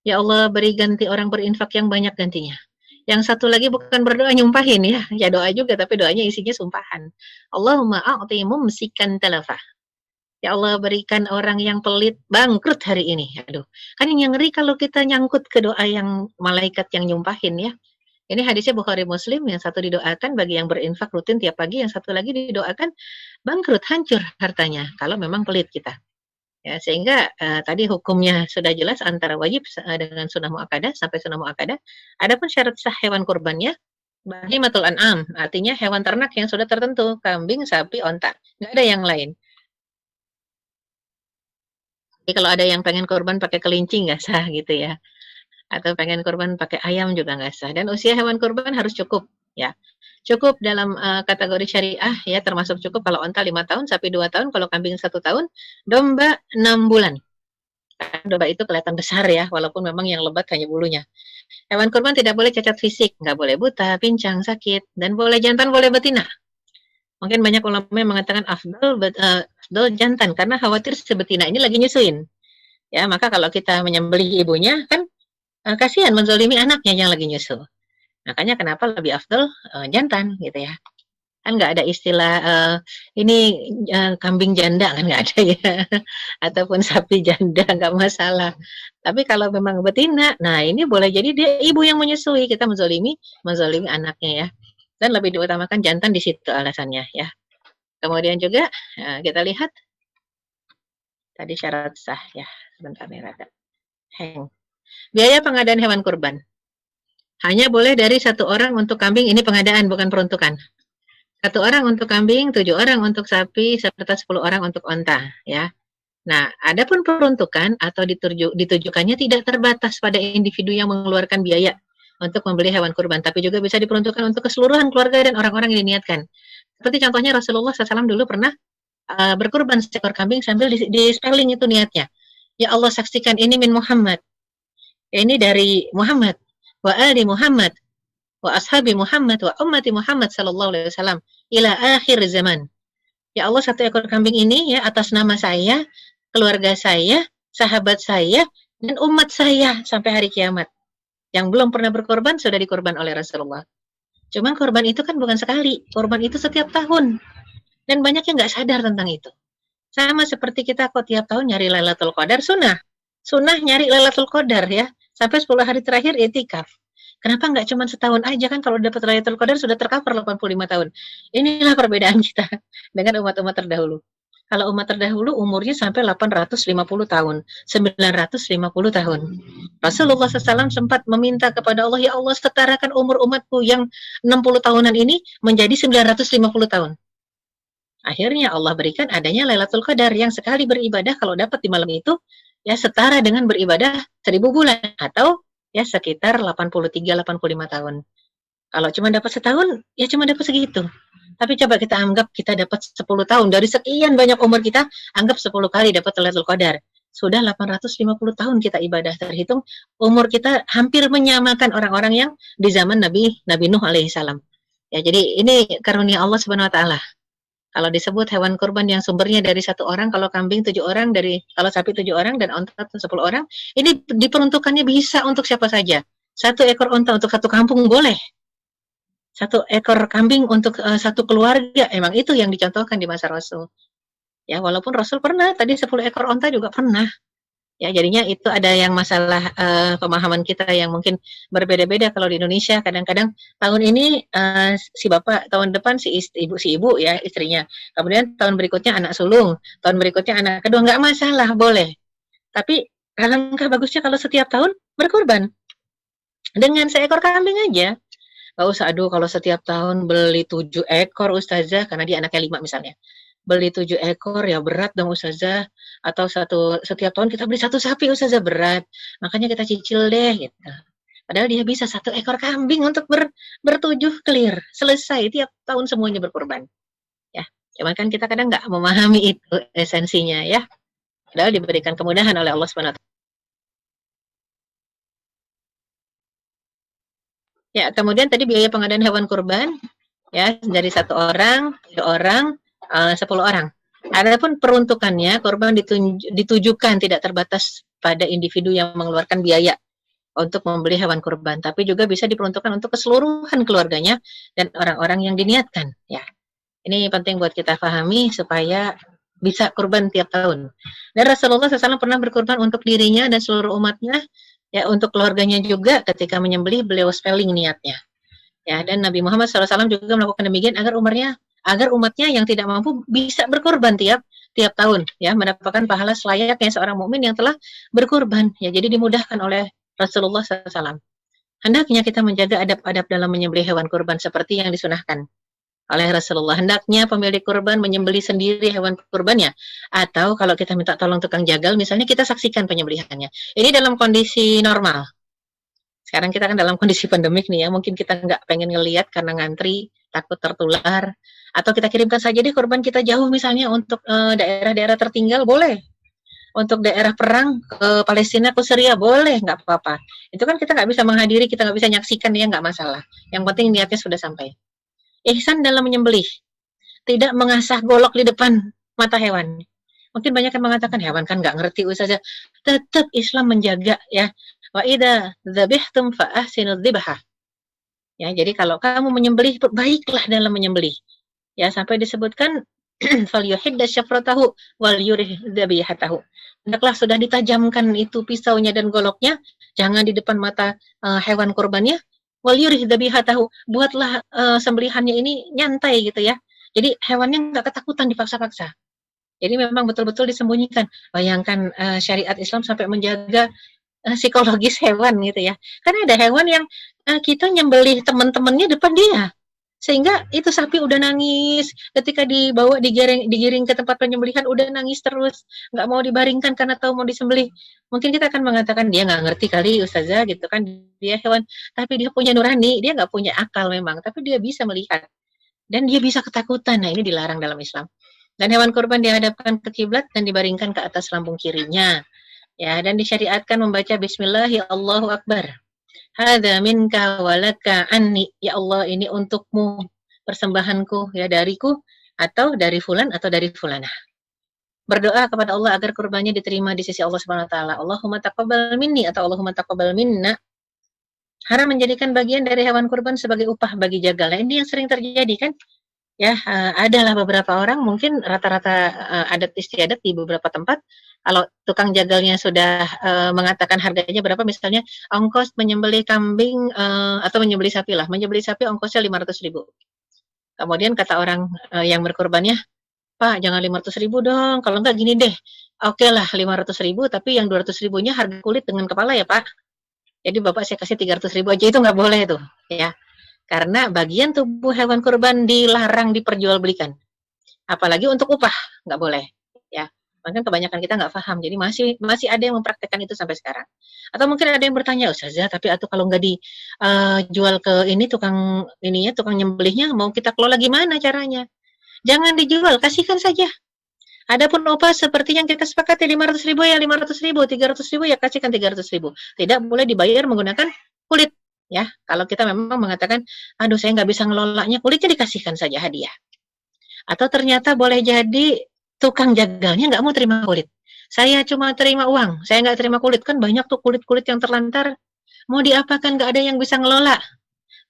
Ya Allah, beri ganti orang berinfak yang banyak gantinya. Yang satu lagi bukan berdoa nyumpahin ya. Ya doa juga, tapi doanya isinya sumpahan. Allahumma a'ti mumsikan talafa. Ya Allah, berikan orang yang pelit bangkrut hari ini. Aduh, kan yang ngeri kalau kita nyangkut ke doa yang malaikat yang nyumpahin ya. Ini hadisnya Bukhari Muslim, yang satu didoakan bagi yang berinfak rutin tiap pagi, yang satu lagi didoakan bangkrut, hancur hartanya, kalau memang pelit kita. Ya, sehingga tadi hukumnya sudah jelas antara wajib dengan sunnah muakkadah sampai sunnah muakkadah. Adapun syarat sah hewan kurbannya, bahimatul an'am, artinya hewan ternak yang sudah tertentu, kambing, sapi, onta, nggak ada yang lain. Jadi kalau ada yang pengen kurban pakai kelinci nggak sah gitu ya. Atau pengen kurban pakai ayam juga nggak sah. Dan usia hewan kurban harus cukup ya. Cukup dalam kategori syariah ya, termasuk cukup kalau onta 5 tahun, sapi 2 tahun, kalau kambing 1 tahun, domba 6 bulan. Domba itu kelihatan besar ya, walaupun memang yang lebat hanya bulunya. Hewan kurban tidak boleh cacat fisik, nggak boleh buta, pincang, sakit, dan boleh jantan, boleh betina. Mungkin banyak ulama yang mengatakan afdal jantan, karena khawatir si betina ini lagi nyusuin. Ya, maka kalau kita menyembelih ibunya, kan kasihan menzolimi anaknya yang lagi nyusu. Makanya kenapa lebih afdal jantan gitu ya. Kan nggak ada istilah ini kambing janda, kan nggak ada ya. Ataupun sapi janda, nggak masalah. Tapi kalau memang betina, nah ini boleh jadi dia ibu yang menyusui, kita menzolimi anaknya ya. Dan lebih diutamakan jantan di situ alasannya ya. Kemudian juga kita lihat tadi syarat sah ya. Sebentar nih rada hang. Biaya pengadaan hewan kurban hanya boleh dari 1 orang untuk kambing, ini pengadaan bukan peruntukan. 1 orang untuk kambing, 7 orang untuk sapi, serta 10 orang untuk onta ya. Nah, adapun peruntukan atau ditujukannya tidak terbatas pada individu yang mengeluarkan biaya untuk membeli hewan kurban, tapi juga bisa diperuntukkan untuk keseluruhan keluarga dan orang-orang yang diniatkan. Seperti contohnya Rasulullah SAW dulu pernah berkurban seekor kambing sambil di spelling itu niatnya. Ya Allah, saksikan ini min Muhammad. Ini dari Muhammad. wa ali Muhammad wa ashabi Muhammad wa ummati Muhammad sallallahu alaihi wasallam ila akhir zaman. Ya Allah, satu ekor kambing ini ya atas nama saya, keluarga saya, sahabat saya, dan umat saya sampai hari kiamat. Yang belum pernah berkorban sudah dikorban oleh Rasulullah. Cuman korban itu kan bukan sekali, korban itu setiap tahun. Dan banyak yang nggak sadar tentang itu. Sama seperti kita kok tiap tahun nyari Lailatul Qadar, sunnah. Sunnah nyari Lailatul Qadar ya, sampai 10 hari terakhir itikaf. Kenapa nggak cuma setahun aja, kan kalau dapat Lailatul Qadar sudah tercover 85 tahun. Inilah perbedaan kita dengan umat-umat terdahulu. Kalau umat terdahulu umurnya sampai 850 tahun, 950 tahun. Rasulullah SAW sempat meminta kepada Allah, ya Allah setarakan umur umatku yang 60 tahunan ini menjadi 950 tahun. Akhirnya Allah berikan adanya Lailatul Qadar yang sekali beribadah kalau dapat di malam itu, ya setara dengan beribadah 1000 bulan atau ya sekitar 83-85 tahun. Kalau cuma dapat setahun, ya cuma dapat segitu. Tapi coba kita anggap kita dapat 10 tahun. Dari sekian banyak umur kita, anggap 10 kali dapat Lailatul Qadar. Sudah 850 tahun kita ibadah. Terhitung umur kita hampir menyamakan orang-orang yang di zaman Nabi Nuh alaihissalam. Ya, jadi ini karunia Allah Subhanahu wa taala. Kalau disebut hewan kurban yang sumbernya dari 1 orang, kalau kambing 7 orang, kalau sapi 7 orang dan onta 10 orang, ini diperuntukannya bisa untuk siapa saja. 1 ekor onta untuk 1 kampung boleh. 1 ekor kambing untuk 1 keluarga, emang itu yang dicontohkan di masa Rasul. Ya, walaupun Rasul pernah, tadi 10 ekor onta juga pernah. Ya, jadinya itu ada yang masalah pemahaman kita yang mungkin berbeda-beda. Kalau di Indonesia kadang-kadang tahun ini si bapak, tahun depan si ibu ya istrinya. Kemudian tahun berikutnya anak sulung, tahun berikutnya anak kedua, nggak masalah, boleh. Tapi alangkah bagusnya kalau setiap tahun berkorban. Dengan seekor kambing aja. Nggak usah, aduh kalau setiap tahun beli 7 ekor Ustazah, karena dia anaknya 5 misalnya. Beli 7 ekor ya berat dong Ustazah. Atau setiap tahun kita beli 1 sapi Ustazah, berat. Makanya kita cicil deh gitu. Padahal dia bisa 1 ekor kambing untuk bertujuh clear. Selesai, tiap tahun semuanya berkorban. Ya, cuman kan kita kadang nggak memahami itu esensinya ya. Padahal diberikan kemudahan oleh Allah SWT. Ya, kemudian tadi biaya pengadaan hewan kurban ya dari 1 orang, 7 orang, 10 orang. Adapun peruntukannya, kurban ditujukan tidak terbatas pada individu yang mengeluarkan biaya untuk membeli hewan kurban, tapi juga bisa diperuntukkan untuk keseluruhan keluarganya dan orang-orang yang diniatkan. Ya, ini penting buat kita pahami supaya bisa kurban tiap tahun. Dan Rasulullah SAW pernah berkurban untuk dirinya dan seluruh umatnya, ya untuk keluarganya juga. Ketika menyembelih beliau spelling niatnya. Ya, dan Nabi Muhammad SAW juga melakukan demikian agar umatnya yang tidak mampu bisa berkorban tiap tahun, ya mendapatkan pahala selayaknya seorang mukmin yang telah berkorban. Ya, jadi dimudahkan oleh Rasulullah SAW. Hendaknya kita menjaga adab-adab dalam menyembelih hewan kurban seperti yang disunahkan oleh Rasulullah. Hendaknya pemilik kurban menyembelih sendiri hewan kurbannya, atau kalau kita minta tolong tukang jagal, misalnya kita saksikan penyembelihannya. Ini dalam kondisi normal. Sekarang kita kan dalam kondisi pandemik nih ya, mungkin kita nggak pengen ngelihat karena ngantri, takut tertular, atau kita kirimkan saja deh korban kita jauh misalnya untuk daerah-daerah tertinggal, boleh. Untuk daerah perang ke Palestina, ke Syria, boleh, nggak apa-apa. Itu kan kita nggak bisa menghadiri, kita nggak bisa nyaksikan, ya nggak masalah. Yang penting niatnya sudah sampai. Ihsan dalam menyembelih, tidak mengasah golok di depan mata hewan. Mungkin banyak yang mengatakan hewan kan nggak ngerti Ustazah. Tetap Islam menjaga ya. Wa idza dzabihtum fa ahsinudz dzibhah. Ya, jadi kalau kamu menyembelih, baiklah dalam menyembelih. Ya, sampai disebutkan falyuhidda syafratahu wal yurih dzabihatahu. Hendaklah sudah ditajamkan itu pisaunya dan goloknya, jangan di depan mata hewan kurbannya. Wal yurih dzabihatahu. Buatlah sembelihannya ini nyantai gitu ya. Jadi hewannya nggak ketakutan dipaksa-paksa. Jadi memang betul-betul disembunyikan. Bayangkan syariat Islam sampai menjaga psikologis hewan gitu ya. Karena ada hewan yang kita nyembelih teman-temannya depan dia. Sehingga itu sapi udah nangis, ketika dibawa digiring ke tempat penyembelihan udah nangis terus, nggak mau dibaringkan karena tahu mau disembelih. Mungkin kita akan mengatakan dia nggak ngerti kali Ustazah gitu kan, dia hewan, tapi dia punya nurani, dia nggak punya akal memang, tapi dia bisa melihat dan dia bisa ketakutan. Nah, ini dilarang dalam Islam. Dan hewan kurban dihadapkan ke kiblat dan dibaringkan ke atas lambung kirinya. Ya, dan disyariatkan membaca bismillah ya Allahu Akbar. Hadza minka walaka anni. Ya Allah, ini untukmu, persembahanku ya dariku atau dari fulan atau dari fulanah. Berdoa kepada Allah agar kurbannya diterima di sisi Allah Subhanahu wa taala. Allahumma taqabbal minni atau Allahumma taqabbal minna. Haram menjadikan bagian dari hewan kurban sebagai upah bagi jagal. Nah, ini yang sering terjadi kan? Ya, adalah beberapa orang mungkin rata-rata adat istiadat di beberapa tempat kalau tukang jagalnya sudah mengatakan harganya berapa, misalnya ongkos menyembelih kambing atau menyembelih sapi lah, menyembelih sapi ongkosnya 500.000. Kemudian kata orang yang berkorbannya, Pak jangan 500.000 dong, kalau enggak gini deh, oke lah 500.000 tapi yang 200.000-nya harga kulit dengan kepala ya Pak. Jadi Bapak saya kasih 300.000 aja, itu nggak boleh tuh ya. Karena bagian tubuh hewan kurban dilarang diperjualbelikan. Apalagi untuk upah, nggak boleh. Ya, mungkin kebanyakan kita nggak paham, jadi masih ada yang mempraktekkan itu sampai sekarang. Atau mungkin ada yang bertanya, Ustazah, tapi atau kalau nggak dijual ke ini tukang ininya, tukang nyembelihnya, mau kita kelola gimana caranya? Jangan dijual, kasihkan saja. Adapun upah seperti yang kita sepakati 500.000 ya 500.000, 300.000 ya kasihkan 300.000. Tidak boleh dibayar menggunakan kulit. Ya, kalau kita memang mengatakan, aduh saya nggak bisa ngelolanya, kulitnya dikasihkan saja hadiah. Atau ternyata boleh jadi tukang jagalnya nggak mau terima kulit. Saya cuma terima uang, saya nggak terima kulit. Kan banyak tuh kulit-kulit yang terlantar. Mau diapakan, nggak ada yang bisa ngelola.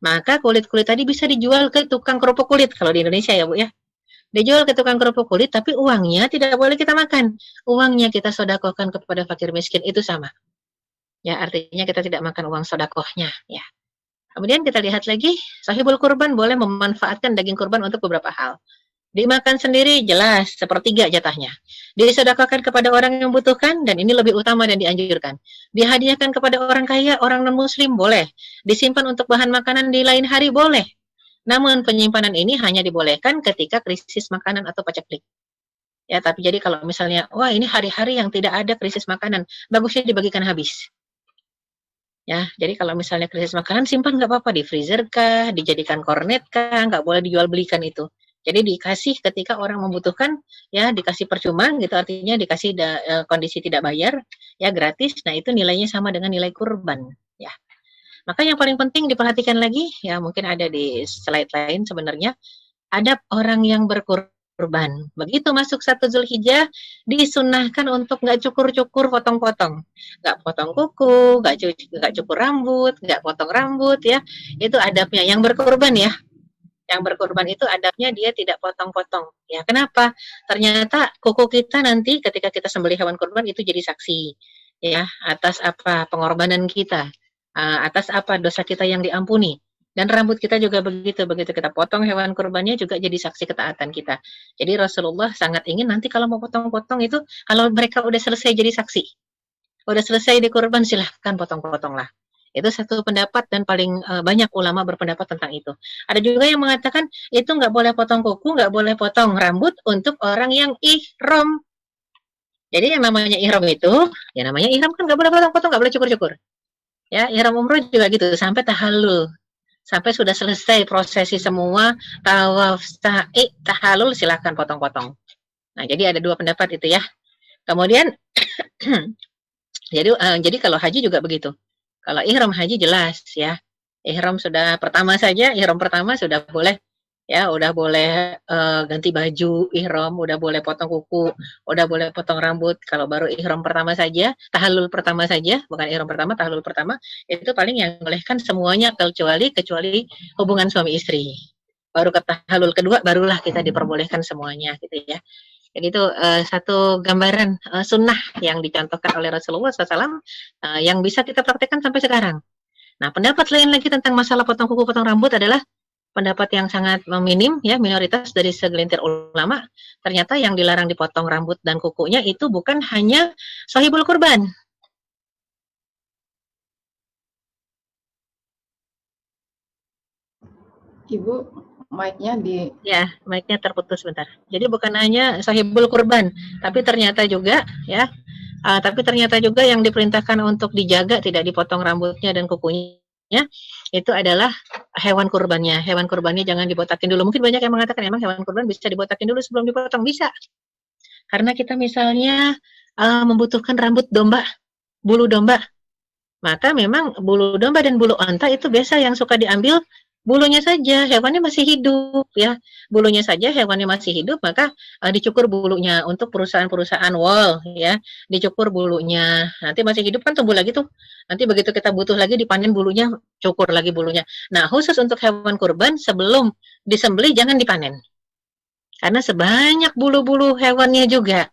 Maka kulit-kulit tadi bisa dijual ke tukang kerupuk kulit, kalau di Indonesia ya Bu ya. Dijual ke tukang kerupuk kulit, tapi uangnya tidak boleh kita makan. Uangnya kita sodakohkan kepada fakir miskin, itu sama. Ya, artinya kita tidak makan uang sodakohnya. Ya. Kemudian kita lihat lagi, sahibul kurban boleh memanfaatkan daging kurban untuk beberapa hal. Dimakan sendiri jelas sepertiga jatahnya. Disedekahkan kepada orang yang membutuhkan, dan ini lebih utama dan dianjurkan. Dihadiahkan kepada orang kaya, orang non-muslim boleh. Disimpan untuk bahan makanan di lain hari boleh. Namun penyimpanan ini hanya dibolehkan ketika krisis makanan atau paceklik. Ya, tapi jadi kalau misalnya, wah ini hari-hari yang tidak ada krisis makanan, bagusnya dibagikan habis. Ya, jadi kalau misalnya krisis makanan, simpan nggak apa-apa, di freezer kah, dijadikan kornet kah, nggak boleh dijual belikan itu. Jadi dikasih ketika orang membutuhkan, ya dikasih percuma gitu, artinya dikasih kondisi tidak bayar, ya gratis. Nah itu nilainya sama dengan nilai kurban. Ya, maka yang paling penting diperhatikan lagi, ya mungkin ada di slide lain sebenarnya, adab orang yang berkurban. Begitu masuk 1 Zulhijjah, disunahkan untuk nggak cukur-cukur, potong-potong. Nggak potong kuku, nggak cukur rambut, nggak potong rambut ya. Itu adabnya. Yang berkurban ya. Yang berkurban itu adabnya dia tidak potong-potong. Ya, kenapa? Ternyata kuku kita nanti ketika kita sembelih hewan kurban itu jadi saksi. Ya, atas apa pengorbanan kita. Atas apa dosa kita yang diampuni. Dan rambut kita juga begitu kita potong hewan kurbannya juga jadi saksi ketaatan kita. Jadi Rasulullah sangat ingin nanti kalau mau potong-potong itu, kalau mereka udah selesai jadi saksi, udah selesai dikurban, silahkan potong-potonglah. Itu satu pendapat dan paling banyak ulama berpendapat tentang itu. Ada juga yang mengatakan itu nggak boleh potong kuku, nggak boleh potong rambut untuk orang yang ihram. Jadi yang namanya ihram itu, ya namanya ihram kan nggak boleh potong-potong, nggak boleh cukur-cukur. Ya, ihram umroh juga gitu, sampai tahallul. Sampai sudah selesai prosesi semua, tawaf, sa'i, tahalul, silahkan potong-potong. Nah, jadi ada dua pendapat itu ya. Kemudian, jadi kalau haji juga begitu. Kalau ihram haji jelas ya. Ihram pertama sudah boleh ya, udah boleh ganti baju ihram, udah boleh potong kuku, udah boleh potong rambut. Kalau baru ihram pertama saja, tahallul pertama saja, bukan ihram pertama, tahallul pertama, itu paling yang bolehkan semuanya kecuali hubungan suami istri. Baru ke tahallul kedua barulah kita diperbolehkan semuanya gitu ya. Jadi itu satu gambaran sunnah yang dicontohkan oleh Rasulullah SAW yang bisa kita praktekkan sampai sekarang. Nah, pendapat lain lagi tentang masalah potong kuku, potong rambut adalah pendapat yang sangat minim ya, minoritas dari segelintir ulama. Ternyata yang dilarang dipotong rambut dan kukunya itu bukan hanya sahibul kurban. Ibu, mic-nya di... Ya, mic-nya terputus sebentar. Jadi bukan hanya sahibul kurban, tapi ternyata juga ya, tapi ternyata juga yang diperintahkan untuk dijaga tidak dipotong rambutnya dan kukunya itu adalah hewan kurbannya. Hewan kurbannya jangan dibotakin dulu. Mungkin banyak yang mengatakan emang hewan kurban bisa dibotakin dulu sebelum dipotong. Bisa. Karena kita misalnya membutuhkan rambut domba, bulu domba. Maka memang bulu domba dan bulu onta itu biasa yang suka diambil bulunya saja, hewannya masih hidup ya. Bulunya saja hewannya masih hidup, maka dicukur bulunya untuk perusahaan-perusahaan wool ya, dicukur bulunya. Nanti masih hidup kan tumbuh lagi tuh. Nanti begitu kita butuh lagi dipanen bulunya, cukur lagi bulunya. Nah, khusus untuk hewan kurban sebelum disembelih jangan dipanen. Karena sebanyak bulu-bulu hewannya juga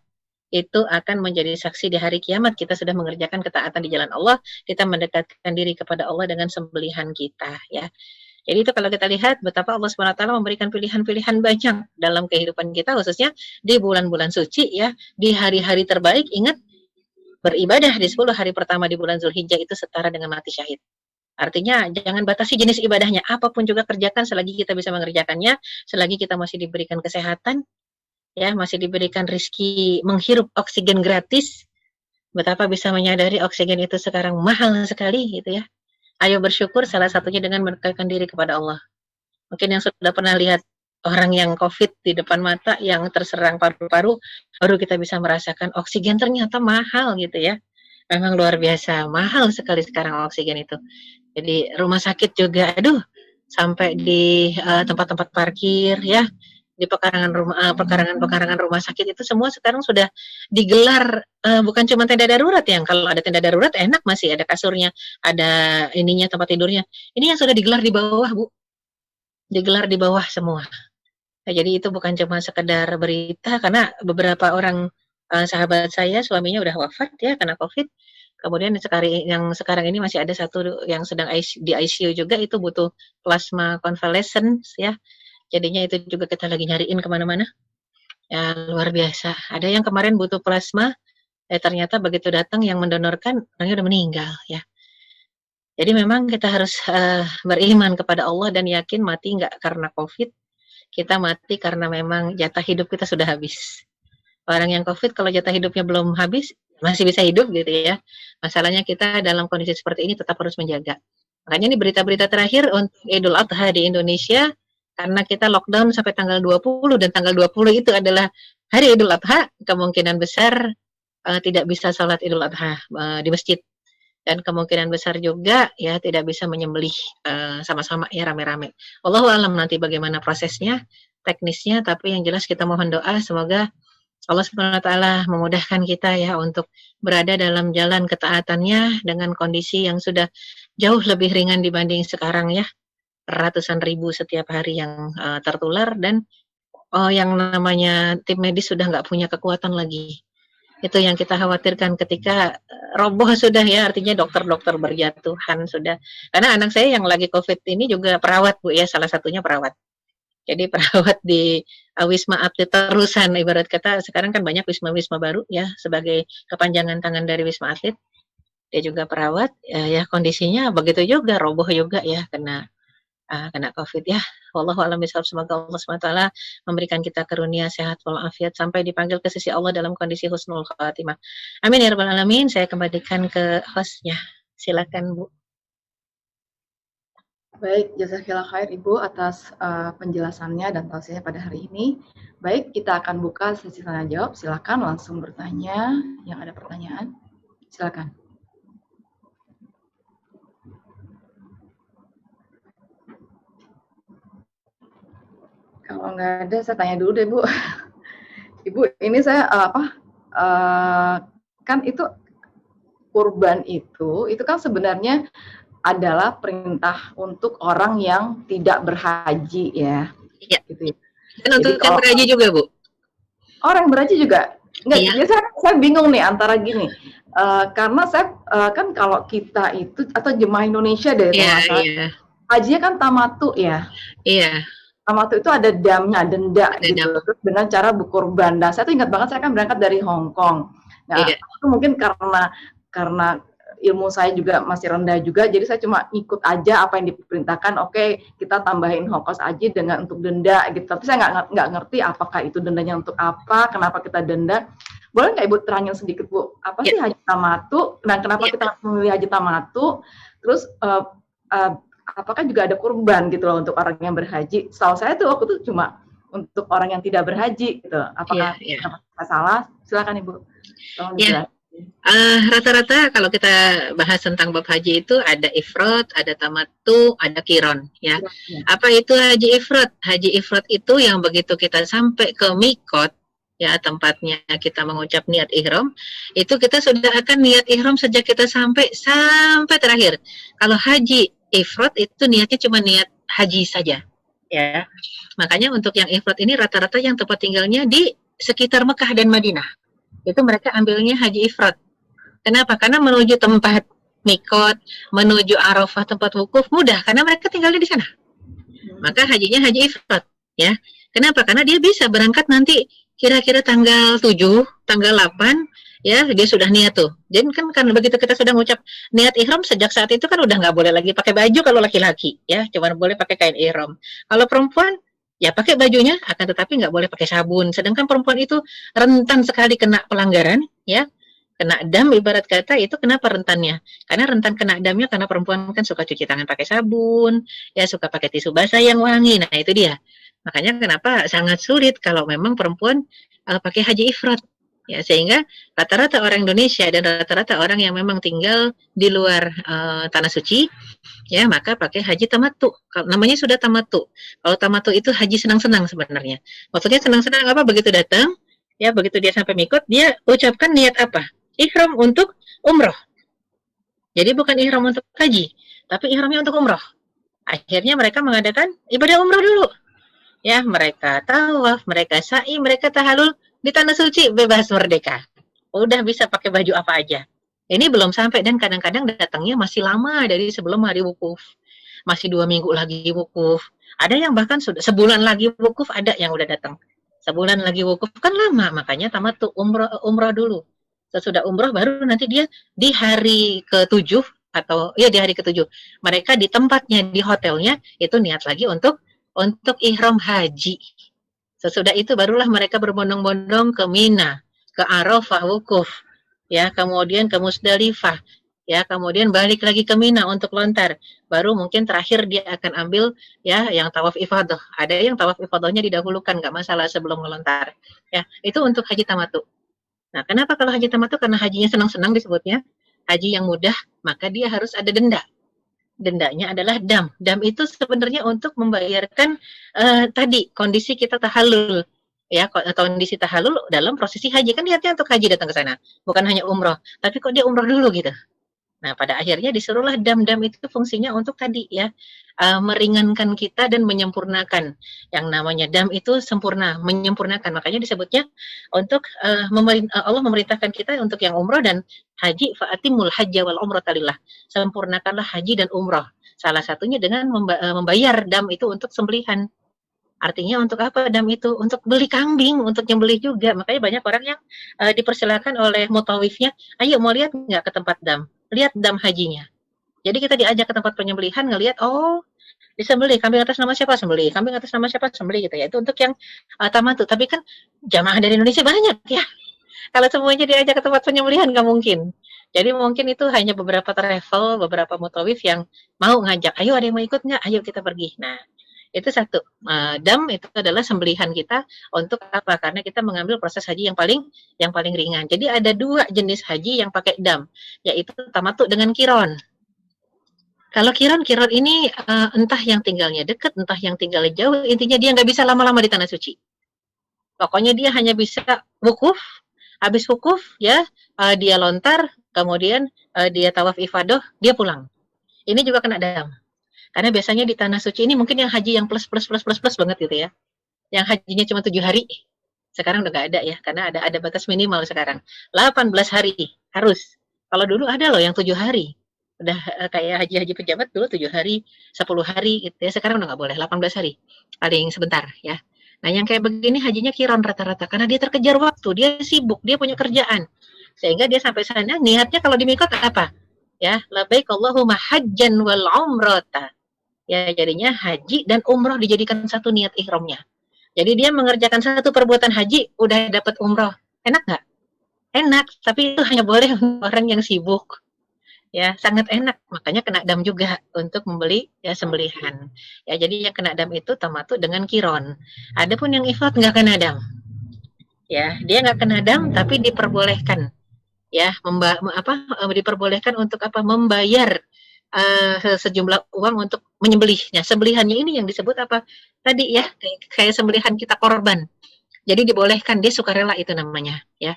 itu akan menjadi saksi di hari kiamat kita sudah mengerjakan ketaatan di jalan Allah, kita mendekatkan diri kepada Allah dengan sembelihan kita ya. Jadi itu kalau kita lihat betapa Allah SWT memberikan pilihan-pilihan banyak dalam kehidupan kita khususnya di bulan-bulan suci ya, di hari-hari terbaik. Ingat, beribadah di 10 hari pertama di bulan Zulhijjah itu setara dengan mati syahid. Artinya jangan batasi jenis ibadahnya, apapun juga kerjakan selagi kita bisa mengerjakannya, selagi kita masih diberikan kesehatan, ya masih diberikan rizki menghirup oksigen gratis. Betapa bisa menyadari oksigen itu sekarang mahal sekali gitu ya. Ayo bersyukur salah satunya dengan mendekatkan diri kepada Allah. Mungkin yang sudah pernah lihat orang yang COVID di depan mata yang terserang paru-paru, baru kita bisa merasakan oksigen ternyata mahal gitu ya. Memang luar biasa, mahal sekali sekarang oksigen itu. Jadi rumah sakit juga, aduh, sampai di tempat-tempat parkir ya, di pekarangan rumah sakit itu semua sekarang sudah digelar bukan cuma tenda darurat yang kalau ada tenda darurat enak masih ada kasurnya, ada ininya tempat tidurnya. Ini yang sudah digelar di bawah, Bu. Digelar di bawah semua. Nah, jadi itu bukan cuma sekedar berita karena beberapa orang sahabat saya suaminya udah wafat ya karena COVID. Kemudian yang sekarang ini masih ada satu yang sedang di ICU juga itu butuh plasma convalescence ya. Jadinya itu juga kita lagi nyariin kemana-mana. Ya luar biasa. Ada yang kemarin butuh plasma, ternyata begitu datang yang mendonorkan orangnya udah meninggal ya. Jadi memang kita harus beriman kepada Allah dan yakin mati nggak karena COVID, kita mati karena memang jatah hidup kita sudah habis. Orang yang COVID kalau jatah hidupnya belum habis, masih bisa hidup gitu ya. Masalahnya kita dalam kondisi seperti ini tetap harus menjaga. Makanya ini berita-berita terakhir untuk Idul Adha di Indonesia, karena kita lockdown sampai tanggal 20 dan tanggal 20 itu adalah hari Idul Adha, kemungkinan besar tidak bisa sholat Idul Adha di masjid. Dan kemungkinan besar juga ya tidak bisa menyembelih sama-sama ya rame-rame. Wallahu alam nanti bagaimana prosesnya, teknisnya, tapi yang jelas kita mohon doa semoga Allah Subhanahu wa taala memudahkan kita ya untuk berada dalam jalan ketaatannya dengan kondisi yang sudah jauh lebih ringan dibanding sekarang ya. Ratusan ribu setiap hari yang tertular dan yang namanya tim medis sudah nggak punya kekuatan lagi. Itu yang kita khawatirkan ketika roboh sudah ya, artinya dokter-dokter berjatuhan sudah. Karena anak saya yang lagi COVID ini juga perawat Bu ya, salah satunya perawat. Jadi perawat di Wisma Atlet terusan, ibarat kata sekarang kan banyak wisma-wisma baru ya sebagai kepanjangan tangan dari Wisma Atlet. Dia juga perawat, ya kondisinya begitu juga, roboh juga ya kena COVID ya. Wallahu a'lam bishawab. Semoga Allah SWT memberikan kita karunia sehat walafiat sampai dipanggil ke sisi Allah dalam kondisi husnul khatimah. Amin ya rabbal alamin. Saya kembalikan ke hostnya. Silakan Bu. Baik, jazakallah khair Ibu atas penjelasannya dan tausiahnya pada hari ini. Baik, kita akan buka sesi tanya jawab. Silakan langsung bertanya. Yang ada pertanyaan, silakan. Kalau nggak ada, saya tanya dulu deh Bu. Ibu, ini saya kan itu kurban itu kan sebenarnya adalah perintah untuk orang yang tidak berhaji ya. Iya. Gitu ya. Dan untuk yang berhaji juga Bu. Orang yang berhaji juga. Enggak, iya. saya bingung nih antara gini. Karena saya kan kalau kita itu atau jemaah Indonesia deh, Iya. hajinya kan tamatu ya. Iya. Tamatu itu ada damnya, denda gitu. Terus dengan cara berkurban. Nah, saya tuh ingat banget saya kan berangkat dari Hong Kong. Nah, itu mungkin karena ilmu saya juga masih rendah juga, jadi saya cuma ikut aja apa yang diperintahkan. Oke, kita tambahin ongkos aja dengan untuk denda gitu. Tapi saya nggak ngerti apakah itu dendanya untuk apa, kenapa kita denda. Boleh nggak Ibu terangin sedikit Bu, apa sih haji tamatu? Nah, kenapa kita memilih haji tamatu? Terus apakah juga ada kurban gitu loh untuk orang yang berhaji? Setahu saya tuh waktu itu cuma untuk orang yang tidak berhaji gitu. Apakah salah? Silakan Ibu. Rata-rata kalau kita bahas tentang bab haji itu ada ifrad, ada tamattu, ada kiron, ya. Apa itu haji ifrad? Haji ifrad itu yang begitu kita sampai ke mikot, ya, tempatnya kita mengucap niat ihram, itu kita sudah akan niat ihram sejak kita sampai terakhir. Kalau haji ifrad itu niatnya cuma niat haji saja, ya. Makanya untuk yang ifrad ini rata-rata yang tempat tinggalnya di sekitar Mekah dan Madinah. Itu mereka ambilnya haji ifrad. Kenapa? Karena menuju tempat mikot, menuju Arafah tempat wukuf mudah karena mereka tinggalnya di sana. Maka hajinya haji ifrad, ya. Kenapa? Karena dia bisa berangkat nanti kira-kira tanggal 7, tanggal 8, ya, dia sudah niat tuh. Jadi kan begitu kita sudah mengucap niat ihram sejak saat itu kan udah nggak boleh lagi pakai baju kalau laki-laki, ya, cuma boleh pakai kain ihram. Kalau perempuan ya pakai bajunya, akan tetapi nggak boleh pakai sabun. Sedangkan perempuan itu rentan sekali kena pelanggaran, ya, kena dam ibarat kata. Itu kenapa rentannya? Karena rentan kena damnya karena perempuan kan suka cuci tangan pakai sabun, ya, suka pakai tisu basah yang wangi. Nah itu dia. Makanya kenapa sangat sulit kalau memang perempuan pakai haji ifrat. Ya, sehingga rata-rata orang Indonesia dan rata-rata orang yang memang tinggal di luar tanah suci, ya, maka pakai haji tamattu. Namanya sudah tamattu. Kalau tamattu itu haji senang-senang sebenarnya. Maksudnya senang-senang apa? Begitu datang, ya, begitu dia sampai mikot, dia ucapkan niat apa? Ihram untuk umroh. Jadi bukan ihram untuk haji, tapi ihramnya untuk umroh. Akhirnya mereka mengadakan ibadah umroh dulu. Ya, mereka tawaf, mereka sa'i, mereka tahalul di tanah suci, bebas merdeka. Udah bisa pakai baju apa aja. Ini belum sampai dan kadang-kadang datangnya masih lama dari sebelum hari wukuf. Masih 2 minggu lagi wukuf. Ada yang bahkan sudah sebulan lagi wukuf, ada yang udah datang. Sebulan lagi wukuf kan lama, makanya tamat tuh umroh dulu. Sesudah umroh baru nanti dia di hari ke-7 atau ya di hari ke-7 mereka di tempatnya di hotelnya itu niat lagi untuk ihram haji. Sesudah itu barulah mereka berbondong-bondong ke Mina, ke Arafah wukuf, ya, kemudian ke Musdalifah, ya, kemudian balik lagi ke Mina untuk lontar. Baru mungkin terakhir dia akan ambil, ya, yang tawaf ifadah. Ada yang tawaf ifadahnya didahulukan, nggak masalah sebelum melontar. Ya, itu untuk haji tamattu. Nah, kenapa kalau haji tamattu? Karena hajinya senang-senang disebutnya, haji yang mudah, maka dia harus ada denda. Dendanya adalah dam. Dam itu sebenarnya untuk membayarkan tadi kondisi kita tahallul, ya, kondisi tahallul dalam prosesi haji. Kan niatnya untuk haji datang ke sana, bukan hanya umroh. Tapi kok dia umroh dulu gitu. Nah, pada akhirnya disuruhlah dam-dam itu fungsinya untuk tadi, ya, meringankan kita dan menyempurnakan. Yang namanya dam itu sempurna, menyempurnakan. Makanya disebutnya untuk Allah memerintahkan kita untuk yang umroh dan haji, fa'atimul hajja wal umrata lillah. Sempurnakanlah haji dan umroh. Salah satunya dengan membayar dam itu untuk sembelihan. Artinya untuk apa dam itu? Untuk beli kambing, untuk nyembelih juga. Makanya banyak orang yang dipersilakan oleh mutawifnya, ayo mau lihat nggak ke tempat dam? Lihat dam hajinya. Jadi kita diajak ke tempat penyembelihan, ngelihat, oh, disembelih, kambing atas nama siapa sembelih, kambing atas nama siapa sembelih, gitu ya. Itu untuk yang tamattu. Tapi kan jamaah dari Indonesia banyak, ya. Kalau semuanya diajak ke tempat penyembelihan nggak mungkin. Jadi mungkin itu hanya beberapa travel, beberapa mutawif yang mau ngajak, ayo ada yang mau ikut nggak? Ayo kita pergi. Nah, itu satu. Dam itu adalah sembelihan kita untuk apa? Karena kita mengambil proses haji yang paling ringan. Jadi ada 2 jenis haji yang pakai dam, yaitu tamattu dengan kiron. Kalau kiron ini entah yang tinggalnya dekat, entah yang tinggalnya jauh, intinya dia nggak bisa lama-lama di tanah suci. Pokoknya dia hanya bisa wukuf, habis wukuf, ya, dia lontar, kemudian dia tawaf ifadah, dia pulang. Ini juga kena dam. Karena biasanya di tanah suci ini mungkin yang haji yang plus banget gitu ya. Yang hajinya cuma 7 hari. Sekarang udah nggak ada ya, karena ada batas minimal sekarang. 18 hari harus. Kalau dulu ada loh yang 7 hari. Udah kayak haji-haji pejabat dulu 7 hari, 10 hari gitu ya. Sekarang udah nggak boleh, 18 hari. Paling sebentar ya. Nah, yang kayak begini hajinya kiron rata-rata karena dia terkejar waktu, dia sibuk, dia punya kerjaan. Sehingga dia sampai sana niatnya kalau di mikot apa? Ya, labbaik Allahumma hajjan wal umrata. Ya, jadinya haji dan umroh dijadikan satu niat ihramnya. Jadi dia mengerjakan satu perbuatan haji, udah dapat umroh. Enak nggak? Enak, tapi itu hanya boleh orang yang sibuk. Ya, sangat enak. Makanya kena dam juga untuk membeli ya sembelihan. Ya, jadi yang kena dam itu tamattu dengan kiron. Adapun yang ifrat nggak kena dam. Ya, dia nggak kena dam, tapi diperbolehkan. ya, diperbolehkan untuk apa? Membayar sejumlah uang untuk menyembelihnya. Sembelihannya ini yang disebut apa? Tadi ya, kayak sembelihan kita korban. Jadi dibolehkan, dia sukarela itu namanya, ya.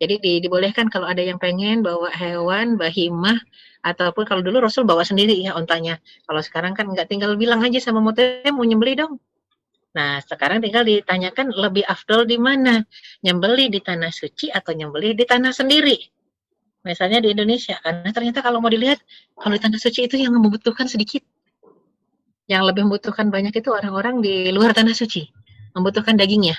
Jadi dibolehkan kalau ada yang pengen bawa hewan, bahimah, ataupun kalau dulu Rasul bawa sendiri ya ontanya. Kalau sekarang kan nggak, tinggal bilang aja sama mutim mau nyembeli dong. Nah, sekarang tinggal ditanyakan lebih afdol di mana? Nyembeli di tanah suci atau nyembeli di tanah sendiri? Misalnya di Indonesia, karena ternyata kalau mau dilihat, kalau di tanah suci itu yang membutuhkan sedikit. Yang lebih membutuhkan banyak itu orang-orang di luar tanah suci, membutuhkan dagingnya.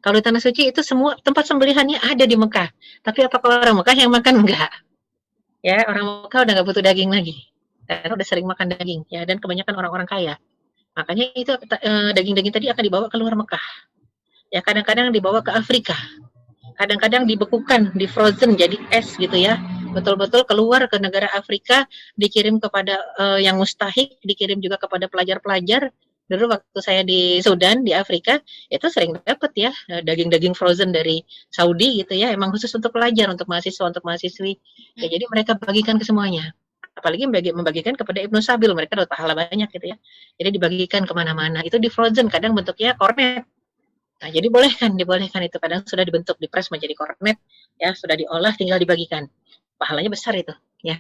Kalau di tanah suci itu semua tempat sembelihannya ada di Mekah. Tapi apakah orang Mekah yang makan? Enggak. Ya, orang Mekah udah nggak butuh daging lagi. Karena udah sering makan daging. Ya, dan kebanyakan orang-orang kaya. Makanya itu daging-daging tadi akan dibawa ke luar Mekah. Ya, kadang-kadang dibawa ke Afrika. Kadang-kadang dibekukan, di frozen jadi es gitu ya. Betul-betul keluar ke negara Afrika, dikirim kepada yang mustahik, dikirim juga kepada pelajar-pelajar. Dulu waktu saya di Sudan, di Afrika, itu sering dapat ya daging-daging frozen dari Saudi gitu ya, emang khusus untuk pelajar, untuk mahasiswa, untuk mahasiswi. Ya, jadi mereka bagikan ke semuanya. Apalagi membagikan kepada Ibnu Sabil, mereka dapat pahala banyak gitu ya. Jadi dibagikan kemana-mana. Itu di frozen, kadang bentuknya kornet. Nah, jadi dibolehkan itu. Kadang sudah dibentuk, dipres menjadi kornet, ya sudah diolah, tinggal dibagikan. Pahalanya besar itu, ya.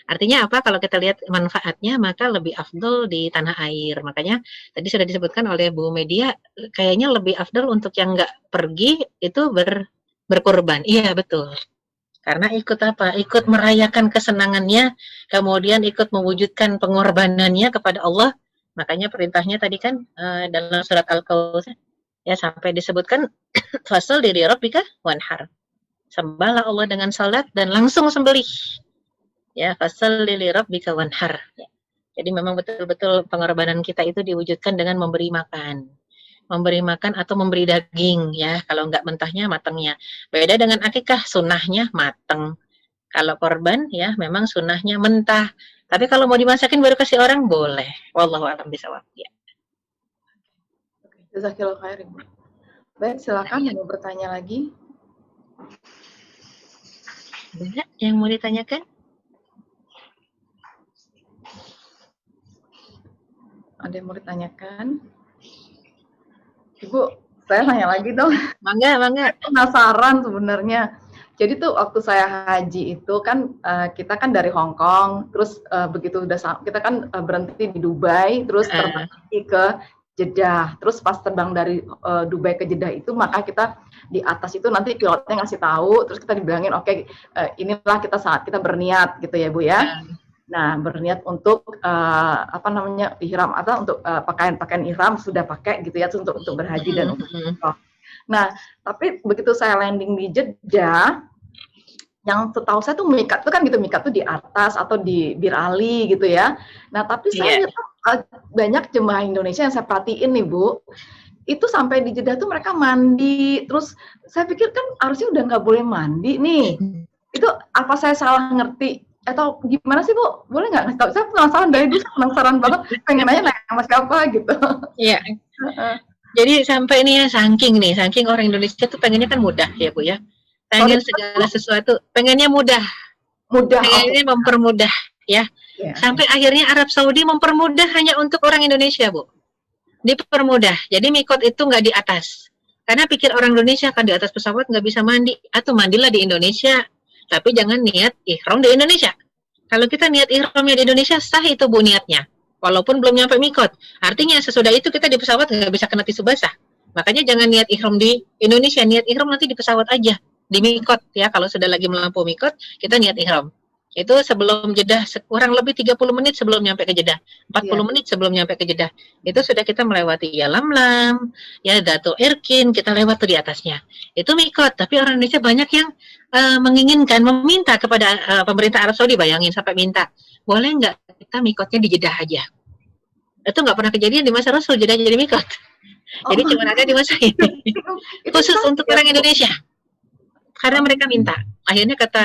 Artinya apa? Kalau kita lihat manfaatnya, maka lebih afdol di tanah air. Makanya tadi sudah disebutkan oleh Bu Media, kayaknya lebih afdol untuk yang nggak pergi itu berkorban. Iya, betul. Karena ikut apa? Ikut merayakan kesenangannya, kemudian ikut mewujudkan pengorbanannya kepada Allah. Makanya perintahnya tadi kan dalam surat Al-Kautsar ya sampai disebutkan fasal diri rabbika wanhar. Sembahlah Allah dengan salat dan langsung sembelih. Ya, fasal diri rabbika wanhar. Ya. Jadi memang betul-betul pengorbanan kita itu diwujudkan dengan memberi makan. Memberi makan atau memberi daging ya, kalau enggak mentahnya matangnya. Beda dengan akikah, sunnahnya matang. Kalau korban ya memang sunnahnya mentah. Tapi kalau mau dimasakin baru kasih orang boleh. Wallahu a'lam bishawab. Ya. Jazakillah khair. Baik, silakan yang mau bertanya lagi. Ada yang mau ditanyakan? Ada yang mau ditanyakan? Ibu, saya tanya lagi dong. Mangga. Penasaran sebenarnya. Jadi tuh waktu saya haji itu kan kita kan dari Hong Kong, terus begitu udah kita kan berhenti di Dubai, terus terbang ke Jeddah. Terus pas terbang dari Dubai ke Jeddah itu, maka kita di atas itu nanti pilotnya ngasih tahu, terus kita dibilangin oke, inilah kita saat kita berniat gitu ya Bu ya. Nah, berniat untuk ihram atau untuk pakaian ihram sudah pakai gitu ya untuk berhaji dan umroh. Nah, tapi begitu saya landing di Jeddah, yang setahu saya tuh mikat tuh kan gitu, mikat tuh di atas atau di Bir Ali gitu ya. Nah, tapi saya lihat banyak jemaah Indonesia yang saya perhatiin nih Bu, itu sampai di Jeddah tuh mereka mandi, terus saya pikir kan harusnya udah nggak boleh mandi nih. Itu apa saya salah ngerti? Atau gimana sih Bu? Boleh nggak ngasih tahu? Saya penasaran dari dulu, penasaran banget, pengen nanya sama siapa gitu. Iya. Jadi sampai ini ya saking orang Indonesia tuh pengennya kan mudah ya Bu ya. Pengen segala sesuatu, pengennya mudah. Pengennya mempermudah ya. Sampai akhirnya Arab Saudi mempermudah hanya untuk orang Indonesia Bu. Dipermudah. Jadi mikot itu nggak di atas. Karena pikir orang Indonesia kan di atas pesawat nggak bisa mandi. Atau mandilah di Indonesia. Tapi jangan niat ihram di Indonesia. Kalau kita niat ihramnya di Indonesia, sah itu Bu niatnya. Walaupun belum nyampe mikot. Artinya sesudah itu kita di pesawat nggak bisa kena tisu basah. Makanya jangan niat ihram di Indonesia, niat ihram nanti di pesawat aja. Di mikot ya, kalau sudah lagi melampaui mikot, kita niat ihram. Itu sebelum Jeddah, kurang lebih 30 menit sebelum nyampe ke Jeddah. 40 menit sebelum nyampe ke Jeddah. Itu sudah kita melewati ya Lamlam, ya Datu Irkin, kita lewat tuh di atasnya. Itu mikot, tapi orang Indonesia banyak yang menginginkan, meminta kepada pemerintah Arab Saudi, bayangin sampai minta, boleh nggak kita mikotnya di Jeddah aja. Itu nggak pernah kejadian di masa Rasul, Jeddah jadi mikot. Jadi cuma ada di masa ini. Khusus untuk orang Indonesia. Karena mereka minta. Akhirnya kata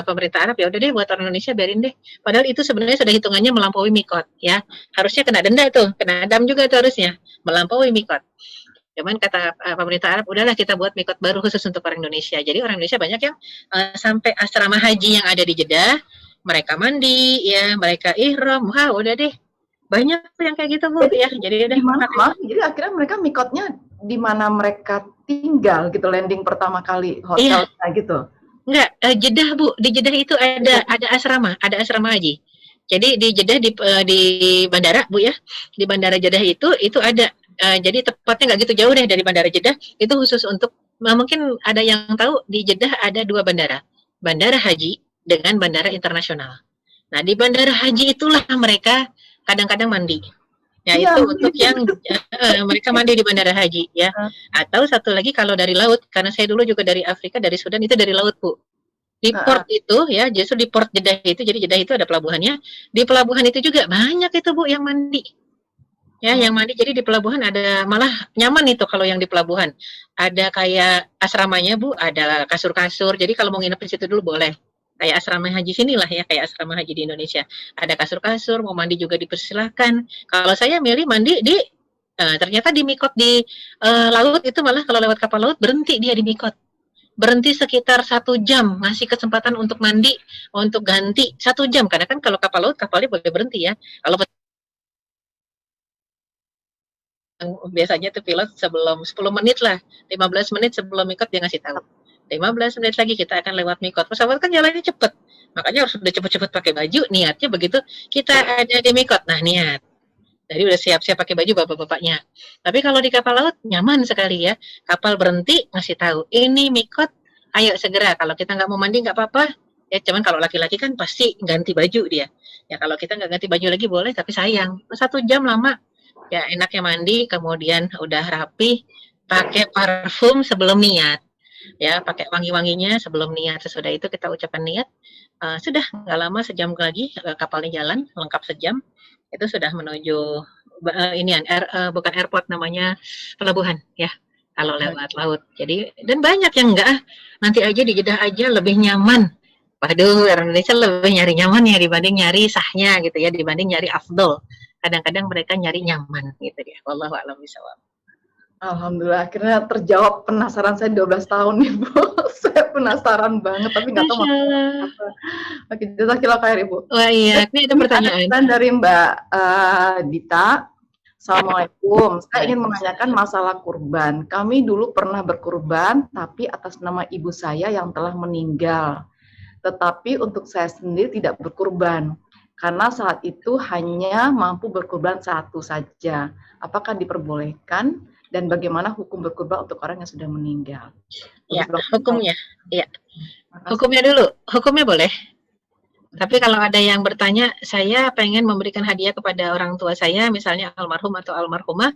pemerintah Arab, ya udah deh buat orang Indonesia biarin deh. Padahal itu sebenarnya sudah hitungannya melampaui mikot ya. Harusnya kena denda tuh, kena dam juga tuh harusnya, melampaui mikot. Cuman kata pemerintah Arab, udahlah kita buat mikot baru khusus untuk orang Indonesia. Jadi orang Indonesia banyak yang sampai asrama haji yang ada di Jeddah, mereka mandi, ya, mereka ihram, wah udah deh. Banyak tuh yang kayak gitu, Bu, ya. Jadi udah. Jadi akhirnya mereka mikotnya di mana mereka tinggal gitu, landing pertama kali hotelnya gitu. Enggak, Jeddah, Bu. Di Jeddah itu ada asrama haji. Jadi di Jeddah di bandara, Bu, ya. Di bandara Jeddah itu ada. Jadi tepatnya nggak gitu jauh deh dari bandara Jeddah. Itu khusus untuk mungkin ada yang tahu di Jeddah ada 2 bandara. Bandara haji dengan bandara internasional. Nah, di bandara haji itulah mereka kadang-kadang mandi. Ya, itu untuk yang mereka mandi di bandara haji, ya. Atau satu lagi kalau dari laut, karena saya dulu juga dari Afrika, dari Sudan, itu dari laut, Bu. Di port itu, ya, justru di port Jeddah itu, jadi Jeddah itu ada pelabuhannya. Di pelabuhan itu juga banyak itu, Bu, yang mandi. Ya, yang mandi. Jadi di pelabuhan ada, malah nyaman itu kalau yang di pelabuhan. Ada kayak asramanya, Bu, ada kasur-kasur. Jadi kalau mau nginep di situ dulu boleh. Kayak asrama haji sinilah, ya, kayak asrama haji di Indonesia. Ada kasur-kasur, mau mandi juga dipersilahkan. Kalau saya milih mandi di ternyata di mikot di laut itu, malah kalau lewat kapal laut berhenti dia di mikot. Berhenti sekitar 1 jam, ngasih kesempatan untuk mandi, untuk ganti 1 jam. Karena kan kalau kapal laut, kapalnya boleh berhenti, ya. Kalau biasanya tuh pilot sebelum 10 menit lah, 15 menit sebelum mikot dia ngasih tahu. 15 menit lagi kita akan lewat mikot. Pesawat kan jalannya cepet, makanya harus udah cepet-cepet pakai baju, niatnya begitu kita ada di mikot. Nah, niat. Jadi udah siap-siap pakai baju bapak-bapaknya. Tapi kalau di kapal laut nyaman sekali, ya. Kapal berhenti ngasih tahu, ini mikot, ayo segera. Kalau kita nggak mau mandi nggak apa-apa. Ya, cuman kalau laki-laki kan pasti ganti baju dia. Ya, kalau kita nggak ganti baju lagi boleh, tapi sayang 1 jam lama. Ya, enaknya mandi, kemudian udah rapi, pakai parfum sebelum niat. Ya, pakai wangi-wanginya sebelum niat. Sesudah itu kita ucapkan niat. Sudah nggak lama, sejam lagi kapalnya jalan, lengkap sejam. Itu sudah menuju bukan airport, namanya pelabuhan, ya. Kalau lewat laut. Jadi, dan banyak yang enggak, nanti aja di Jeddah aja lebih nyaman. Waduh, orang Indonesia lebih nyari nyaman ya dibanding nyari sahnya gitu, ya, dibanding nyari afdol. Kadang-kadang mereka nyari nyaman gitu ya. Wallahu a'lam bishawab. Alhamdulillah, akhirnya terjawab penasaran saya 12 tahun nih, Bu. Saya penasaran banget, tapi nggak tahu apa. Oke, jazakallah khair, Ibu. Wah, iya, ini ada pertanyaan. Ada dari Mbak Dita. Assalamualaikum. Saya ingin menanyakan masalah kurban. Kami dulu pernah berkurban, tapi atas nama ibu saya yang telah meninggal. Tetapi untuk saya sendiri tidak berkurban. Karena saat itu hanya mampu berkurban 1 saja. Apakah diperbolehkan dan bagaimana hukum berkurban untuk orang yang sudah meninggal? Ya, hukumnya. Ya. Hukumnya dulu. Hukumnya boleh. Tapi kalau ada yang bertanya, saya pengen memberikan hadiah kepada orang tua saya, misalnya almarhum atau almarhumah,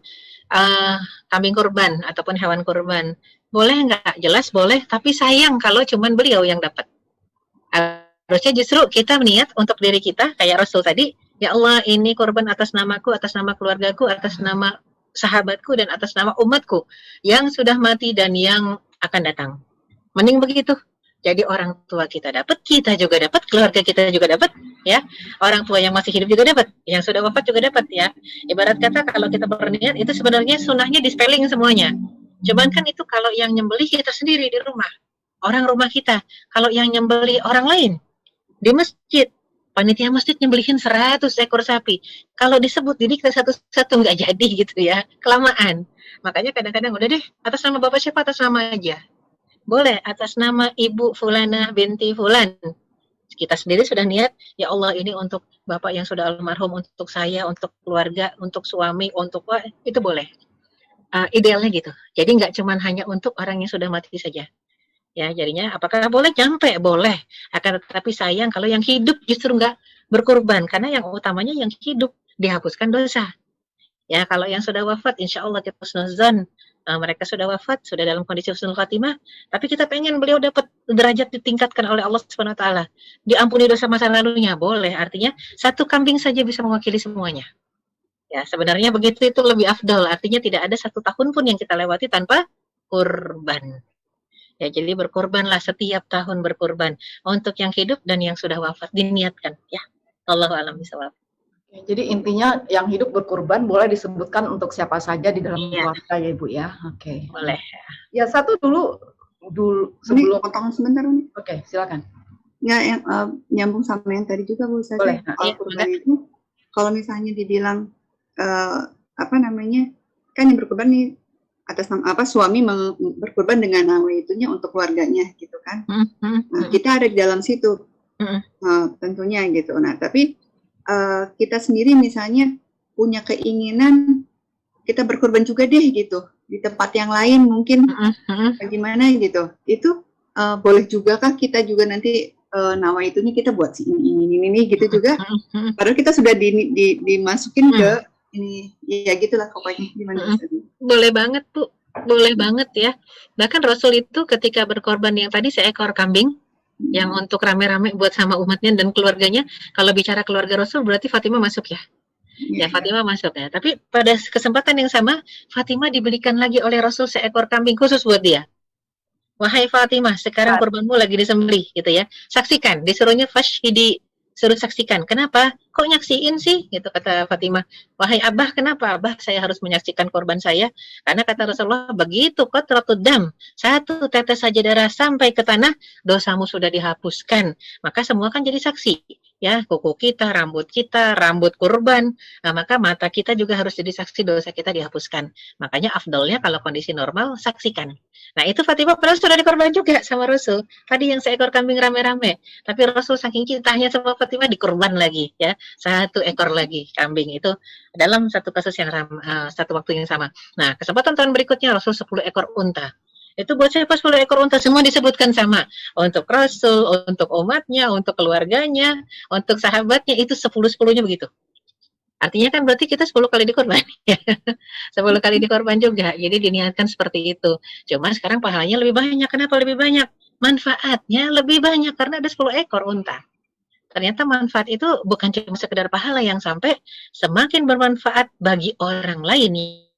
kambing kurban ataupun hewan kurban. Boleh nggak? Jelas boleh, tapi sayang kalau cuman beliau yang dapat. Harusnya justru kita niat untuk diri kita, kayak Rasul tadi, ya Allah, ini korban atas namaku, atas nama keluargaku, atas nama sahabatku, dan atas nama umatku yang sudah mati dan yang akan datang. Mending begitu. Jadi orang tua kita dapat, kita juga dapat, keluarga kita juga dapat, ya. Orang tua yang masih hidup juga dapat, yang sudah wafat juga dapat, ya. Ibarat kata kalau kita berniat itu sebenarnya sunnahnya di spelling semuanya. Cuman kan itu kalau yang nyembelih kita sendiri di rumah, orang rumah kita. Kalau yang nyembelih orang lain di masjid, panitia masjid nyembelihin 100 ekor sapi. Kalau disebut didikte satu-satu nggak jadi gitu, ya, kelamaan. Makanya kadang-kadang udah deh, atas nama bapak siapa, atas nama aja. Boleh atas nama ibu Fulana binti Fulan. Kita sendiri sudah niat, ya Allah, ini untuk bapak yang sudah almarhum, untuk saya, untuk keluarga, untuk suami, untuk itu boleh. Idealnya gitu. Jadi nggak cuman hanya untuk orang yang sudah mati saja. Ya, jadinya apakah boleh? Nyampe boleh. Akan tetapi sayang kalau yang hidup justru nggak berkorban, karena yang utamanya yang hidup, dihapuskan dosa. Ya, kalau yang sudah wafat, insya Allah kita husnuzan, mereka sudah wafat, sudah dalam kondisi husnul khatimah, tapi kita pengen beliau dapat derajat ditingkatkan oleh Allah Subhanahu wa taala. Diampuni dosa masa lalunya, boleh. Artinya 1 kambing saja bisa mewakili semuanya. Ya, sebenarnya begitu itu lebih afdal. Artinya tidak ada 1 tahun pun yang kita lewati tanpa kurban. Ya, jadi berkorbanlah, setiap tahun berkorban untuk yang hidup dan yang sudah wafat, diniatkan, ya. Allahu a'lam bishawab. Jadi intinya yang hidup berkurban boleh disebutkan untuk siapa saja di dalam Iya, keluarga ya Ibu ya. Oke. boleh. Ya satu dulu Ini sebelum. potong sebentar nih. Oke, silakan. Nggak, yang nyambung sama yang tadi juga Bu Ustazah. Boleh. Kalau Iya, kurban itu, kalau misalnya dibilang apa namanya, kan yang berkurban nih atas nama apa suami berkurban dengan nama itunya untuk keluarganya gitu kan. Nah, kita ada di dalam situ tentunya gitu. Nah tapi kita sendiri misalnya punya keinginan kita berkorban juga deh gitu di tempat yang lain mungkin bagaimana gitu. Itu boleh juga kah kita juga nanti nama itunya kita buat si ini gitu juga. Padahal kita sudah dimasukin ke ini ya gitulah pokoknya gimana. Boleh banget Bu, boleh banget ya. Bahkan Rasul itu ketika berkorban yang tadi seekor kambing yang untuk rame-rame buat sama umatnya dan keluarganya. Kalau bicara keluarga Rasul berarti Fatimah masuk ya. Ya, Fatimah masuk ya. Tapi pada kesempatan yang sama Fatimah dibelikan lagi oleh Rasul seekor kambing khusus buat dia. Wahai Fatimah, sekarang kurbanmu lagi disembelih gitu ya. Saksikan, disuruhnya fashhidi, suruh saksikan. Kenapa? Kok nyaksiin sih? Gitu kata Fatimah. Wahai Abah, kenapa Abah saya harus menyaksikan korban saya? Karena kata Rasulullah, begitu qatratud dam, satu tetes saja darah sampai ke tanah, dosamu sudah dihapuskan. Maka semua kan jadi saksi. Ya, kuku kita, rambut kurban, nah, maka mata kita juga harus jadi saksi dosa kita dihapuskan. Makanya afdolnya kalau kondisi normal, saksikan. Nah itu Fatimah padahal sudah dikorban juga sama Rasul. Tadi yang seekor kambing rame-rame. Tapi Rasul saking cintanya sama Fatimah dikorban lagi ya. Satu ekor lagi kambing itu dalam satu kasus yang satu waktu yang sama. Nah kesempatan tahun berikutnya Rasul 10 ekor unta. Itu buat siapa 10 ekor unta? Semua disebutkan sama. Untuk Rasul, untuk umatnya, untuk keluarganya, untuk sahabatnya itu 10-10-nya begitu. Artinya kan berarti kita 10 kali dikorban. 10 kali dikorban juga. Jadi diniatkan seperti itu. Cuma sekarang pahalanya lebih banyak. Kenapa lebih banyak? Manfaatnya lebih banyak karena ada 10 ekor unta. Ternyata manfaat itu bukan cuma sekedar pahala yang sampai semakin bermanfaat bagi orang lain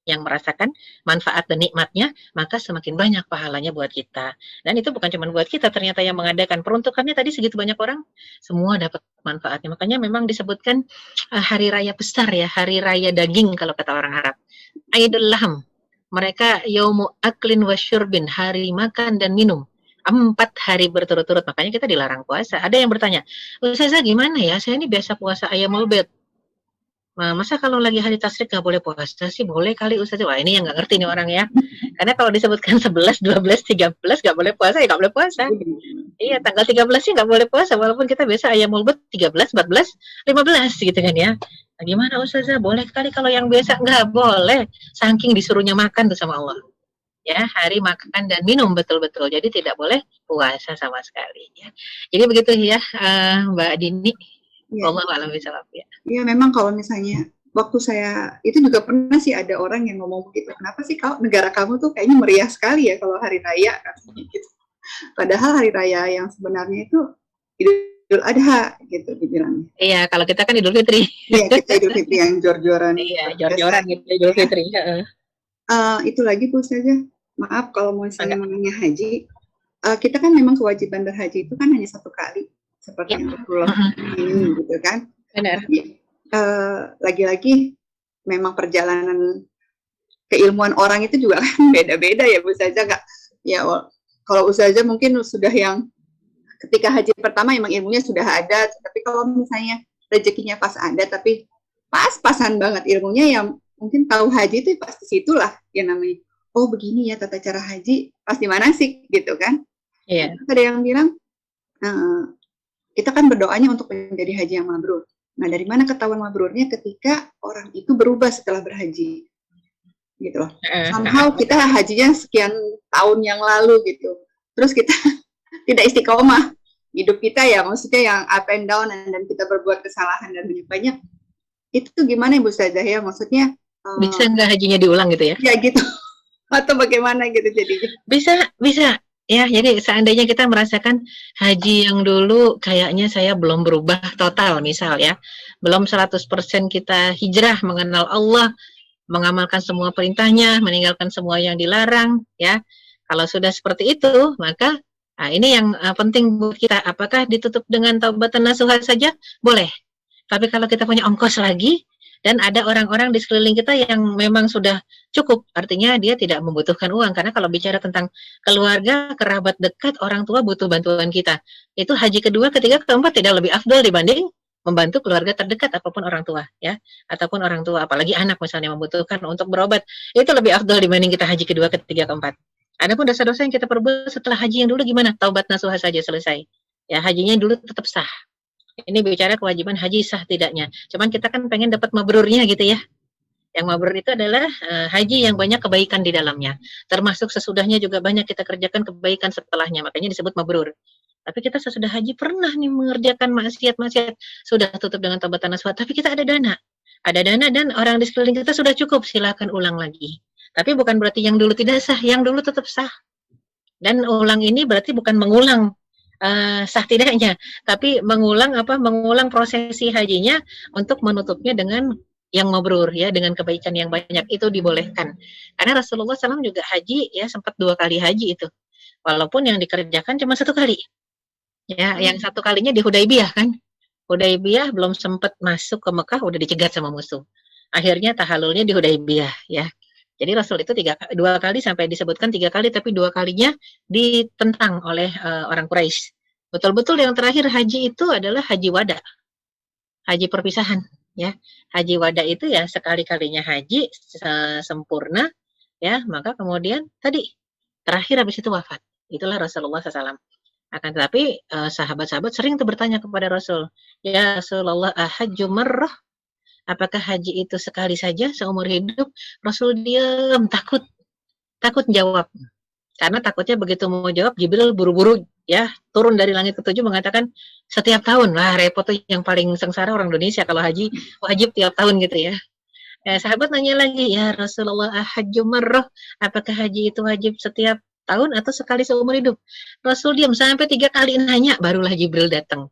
yang merasakan manfaat dan nikmatnya, maka semakin banyak pahalanya buat kita. Dan itu bukan cuma buat kita, ternyata yang mengadakan peruntukannya tadi segitu banyak orang, semua dapat manfaatnya. Makanya memang disebutkan hari raya besar ya, hari raya daging kalau kata orang Arab. Aidul Lahm. Mereka yaumu aklin wa syurbin, hari makan dan minum. 4 hari berturut-turut, makanya kita dilarang puasa. Ada yang bertanya, Ustazah gimana ya, saya ini biasa puasa ayam mulbet. Nah, masa kalau lagi hari tasrik nggak boleh puasa sih? Boleh kali Ustazah. Wah ini yang nggak ngerti nih orang ya. Karena kalau disebutkan 11, 12, 13 nggak boleh puasa, ya nggak boleh puasa. Iya, tanggal 13 sih nggak boleh puasa, walaupun kita biasa ayam mulbet 13, 14, 15 gitu kan ya. Nah, gimana Ustazah? Boleh kali kalau yang biasa? Nggak boleh. Saking disuruhnya makan tuh sama Allah. Ya, hari makan dan minum betul-betul. Jadi tidak boleh puasa sama sekali ya. Jadi begitu ya Mbak Dini. Wallahu a'lam bishawab ya. Iya, memang kalau misalnya waktu saya itu juga pernah sih ada orang yang ngomong begitu. Kenapa sih kalau negara kamu tuh kayaknya meriah sekali ya kalau hari raya katanya gitu. Padahal hari raya yang sebenarnya itu Idul Adha gitu dibilangnya. Iya, kalau kita kan Idul Fitri. Iya, kita Idul Fitri yang jor-joran. Iya, jor-joran gitu Idul Fitri. Itu lagi Bu saja. Maaf kalau mau misalnya mengenai haji, kita kan memang kewajiban berhaji itu kan hanya 1 kali. Seperti yang Rasulullah ini gitu kan. Benar. Lagi-lagi memang perjalanan keilmuan orang itu juga kan beda-beda ya Bu Saja. Nggak ya kalau Ustazah mungkin sudah yang ketika haji pertama emang ilmunya sudah ada, tapi kalau misalnya rezekinya pas ada tapi pas-pasan banget ilmunya, yang mungkin tahu haji itu pasti situlah yang namanya oh begini ya tata cara haji, pas di mana sih gitu kan. Iya. Ada yang bilang kita kan berdoanya untuk menjadi haji yang mabrur. Nah, dari mana ketahuan mabrurnya? Ketika orang itu berubah setelah berhaji. Gitu loh. Somehow kita hajinya sekian tahun yang lalu gitu. Terus kita tidak istiqomah. Hidup kita ya, maksudnya yang up and down, dan kita berbuat kesalahan dan banyak-banyak. Itu gimana Ibu Ustazah ya? Maksudnya bisa nggak hajinya diulang gitu ya? Ya gitu. Atau bagaimana gitu jadinya? Bisa. Ya, jadi seandainya kita merasakan haji yang dulu kayaknya saya belum berubah total misal ya. Belum 100% kita hijrah mengenal Allah, mengamalkan semua perintahnya, meninggalkan semua yang dilarang ya. Kalau sudah seperti itu, maka ini yang penting buat kita. Apakah ditutup dengan taubatan nasuha saja? Boleh. Tapi kalau kita punya ongkos lagi, dan ada orang-orang di sekeliling kita yang memang sudah cukup, artinya dia tidak membutuhkan uang. Karena kalau bicara tentang keluarga, kerabat dekat, orang tua butuh bantuan kita. Itu haji kedua, ketiga, keempat tidak lebih afdol dibanding membantu keluarga terdekat apapun orang tua, ya, ataupun orang tua, apalagi anak misalnya membutuhkan untuk berobat, itu lebih afdol dibanding kita haji kedua, ketiga, keempat. Adapun dosa-dosa yang kita perbuat setelah haji yang dulu gimana? Taubat nasuha saja selesai. Ya, hajinya dulu tetap sah. Ini bicara kewajiban haji sah tidaknya. Cuman kita kan pengen dapat mabrurnya gitu ya. Yang mabrur itu adalah haji yang banyak kebaikan di dalamnya. Termasuk sesudahnya juga banyak kita kerjakan kebaikan setelahnya. Makanya disebut mabrur. Tapi kita sesudah haji pernah nih mengerjakan maksiat-maksiat. Sudah tutup dengan taubatan nasuha. Tapi kita ada dana. Ada dana dan orang di sekeliling kita sudah cukup. Silakan ulang lagi. Tapi bukan berarti yang dulu tidak sah. Yang dulu tetap sah. Dan ulang ini berarti bukan mengulang sah tidaknya, tapi mengulang prosesi hajinya untuk menutupnya dengan yang mabrur, ya, dengan kebaikan yang banyak. Itu dibolehkan. Karena Rasulullah SAW juga haji, ya, sempat 2 kali haji itu, walaupun yang dikerjakan cuma 1 kali, ya. Yang 1 kalinya di Hudaybiyah kan. Hudaybiyah belum sempat masuk ke Mekah udah dicegat sama musuh. Akhirnya tahalulnya di Hudaybiyah, ya. Jadi Rasul itu 2 kali sampai disebutkan 3 kali, tapi 2 kalinya ditentang oleh orang Quraisy. Betul-betul yang terakhir haji itu adalah haji wada, haji perpisahan, ya. Haji wada itu ya sekali-kalinya haji sempurna, ya. Maka kemudian tadi terakhir habis itu wafat. Itulah Rasulullah SAW. Akan tetapi sahabat-sahabat sering tuh bertanya kepada Rasul, ya Rasulullah, ahajju marrah? Apakah haji itu sekali saja seumur hidup? Rasul diam, takut jawab. Karena takutnya begitu mau jawab, Jibril buru-buru, ya, turun dari langit ke-7 mengatakan setiap tahun. Lah repot tuh, yang paling sengsara orang Indonesia kalau haji wajib tiap tahun gitu ya. Sahabat nanya lagi, ya Rasulullah, ahajju marrah? Apakah haji itu wajib setiap tahun atau sekali seumur hidup? Rasul diam sampai 3 kali nanya, barulah Jibril datang.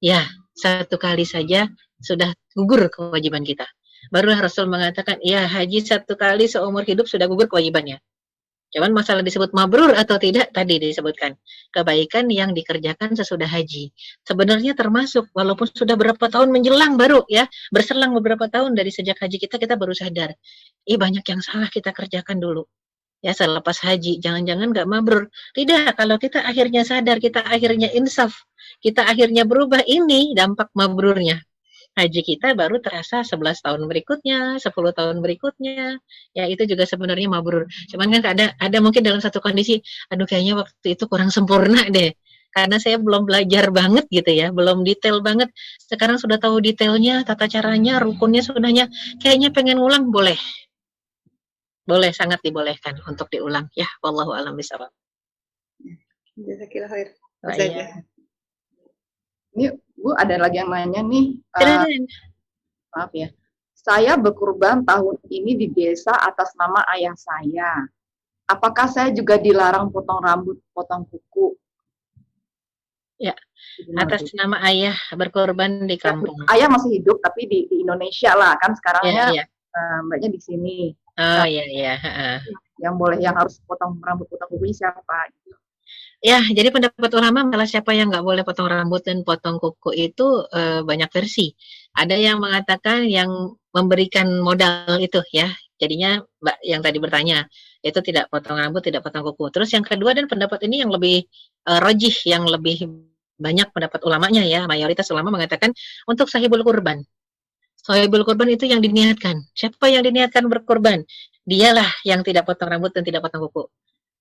Ya, 1 kali saja sudah gugur kewajiban kita. Barulah Rasul mengatakan, ya, haji 1 kali seumur hidup sudah gugur kewajibannya. Cuman masalah disebut mabrur atau tidak tadi disebutkan. Kebaikan yang dikerjakan sesudah haji. Sebenarnya termasuk, walaupun sudah berapa tahun menjelang baru, ya, berselang beberapa tahun dari sejak haji kita baru sadar. Banyak yang salah kita kerjakan dulu. Ya, selepas haji, jangan-jangan nggak mabrur. Tidak, kalau kita akhirnya sadar, kita akhirnya insaf, kita akhirnya berubah, ini dampak mabrurnya. Haji kita baru terasa 11 tahun berikutnya, 10 tahun berikutnya, ya itu juga sebenarnya mabrur. Cuman kan ada mungkin dalam satu kondisi, aduh kayaknya waktu itu kurang sempurna deh, karena saya belum belajar banget gitu ya, belum detail banget. Sekarang sudah tahu detailnya, tata caranya, rukunnya, sunahnya, kayaknya pengen ngulang, boleh. Boleh, sangat dibolehkan untuk diulang, ya. Wallahu a'lam bishawab. Jazakallah khair. Ini Bu, ada lagi yang nanya nih. Maaf ya. Saya berkurban tahun ini di desa atas nama ayah saya. Apakah saya juga dilarang potong rambut, potong kuku? Ya, atas nama ayah berkorban di kampung. Ayah masih hidup tapi di Indonesia lah kan sekarangnya, mbaknya di sini. Oh iya. Yang boleh, yang harus potong rambut, potong kuku siapa? Gitu. Ya, jadi pendapat ulama malah siapa yang nggak boleh potong rambut dan potong kuku itu banyak versi. Ada yang mengatakan yang memberikan modal itu, ya. Jadinya Mbak yang tadi bertanya itu tidak potong rambut, tidak potong kuku. Terus yang kedua, dan pendapat ini yang lebih rajih, yang lebih banyak pendapat ulamanya, ya. Mayoritas ulama mengatakan untuk sahibul kurban. Sahibul kurban itu yang diniatkan. Siapa yang diniatkan berkorban? Dialah yang tidak potong rambut dan tidak potong kuku.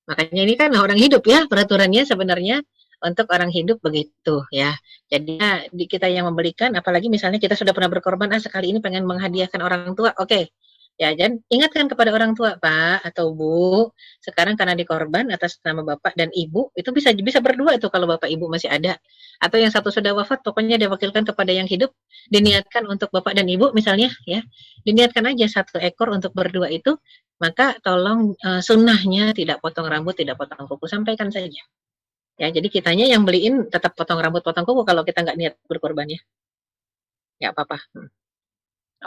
Makanya ini kan orang hidup, ya, peraturannya sebenarnya untuk orang hidup begitu, ya. Jadinya kita yang memberikan, apalagi misalnya kita sudah pernah berkorban, sekali ini pengen menghadiahkan orang tua, oke. Ya, dan ingatkan kepada orang tua, Pak atau Bu, sekarang karena dikorban atas nama Bapak dan Ibu, itu bisa berdua itu kalau Bapak Ibu masih ada. Atau yang satu sudah wafat, pokoknya diwakilkan kepada yang hidup, diniatkan untuk Bapak dan Ibu misalnya, ya. Diniatkan aja 1 ekor untuk berdua itu. Maka tolong sunnahnya tidak potong rambut, tidak potong kuku, sampaikan saja. Ya, jadi kitanya yang beliin tetap potong rambut, potong kuku kalau kita nggak niat berkorban, ya. Ya apa-apa.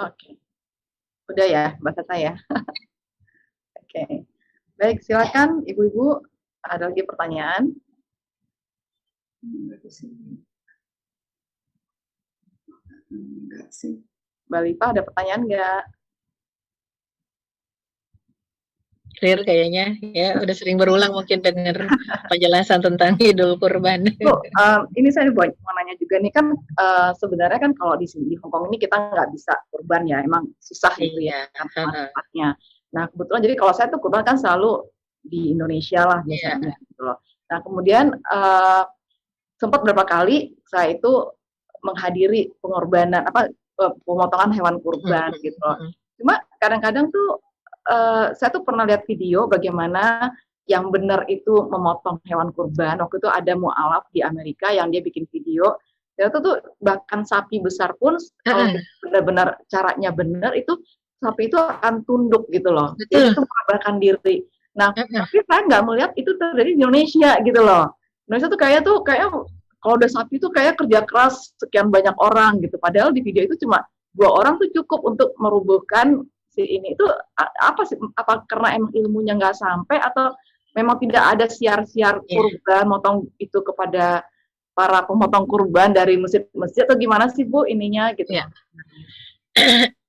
Oke. Udah ya, Mbak Tata ya. Oke. Baik, silakan Ibu-ibu, ada lagi pertanyaan? Enggak sih. Mbak Lipa ada pertanyaan nggak? Clear kayaknya, ya udah sering berulang mungkin dengar penjelasan tentang Idul Kurban. Ini saya mau nanya juga nih kan, sebenarnya kan kalau di sini di Hong Kong ini kita nggak bisa kurban ya, emang susah gitu ya tempatnya. Nah kebetulan jadi kalau saya tuh kurban kan selalu di Indonesia lah biasanya gitu loh. Nah kemudian sempat berapa kali saya itu menghadiri pengorbanan pemotongan hewan kurban gitu loh. Cuma kadang-kadang tuh saya tuh pernah lihat video bagaimana yang benar itu memotong hewan kurban. Waktu itu ada mu'alaf di Amerika yang dia bikin video. Ternyata tuh bahkan sapi besar pun kalau benar-benar caranya benar itu sapi itu akan tunduk gitu loh. Jadi itu mengorbankan diri. Nah, tapi saya nggak melihat itu terjadi di Indonesia gitu loh. Indonesia tuh kayak kalau udah sapi tuh kayak kerja keras sekian banyak orang gitu. Padahal di video itu cuma 2 orang tuh cukup untuk merubuhkan ini itu apa sih? Apa karena emang ilmunya nggak sampai atau memang tidak ada siar-siar kurban motong itu kepada para pemotong kurban dari masjid-masjid atau gimana sih Bu ininya gitu?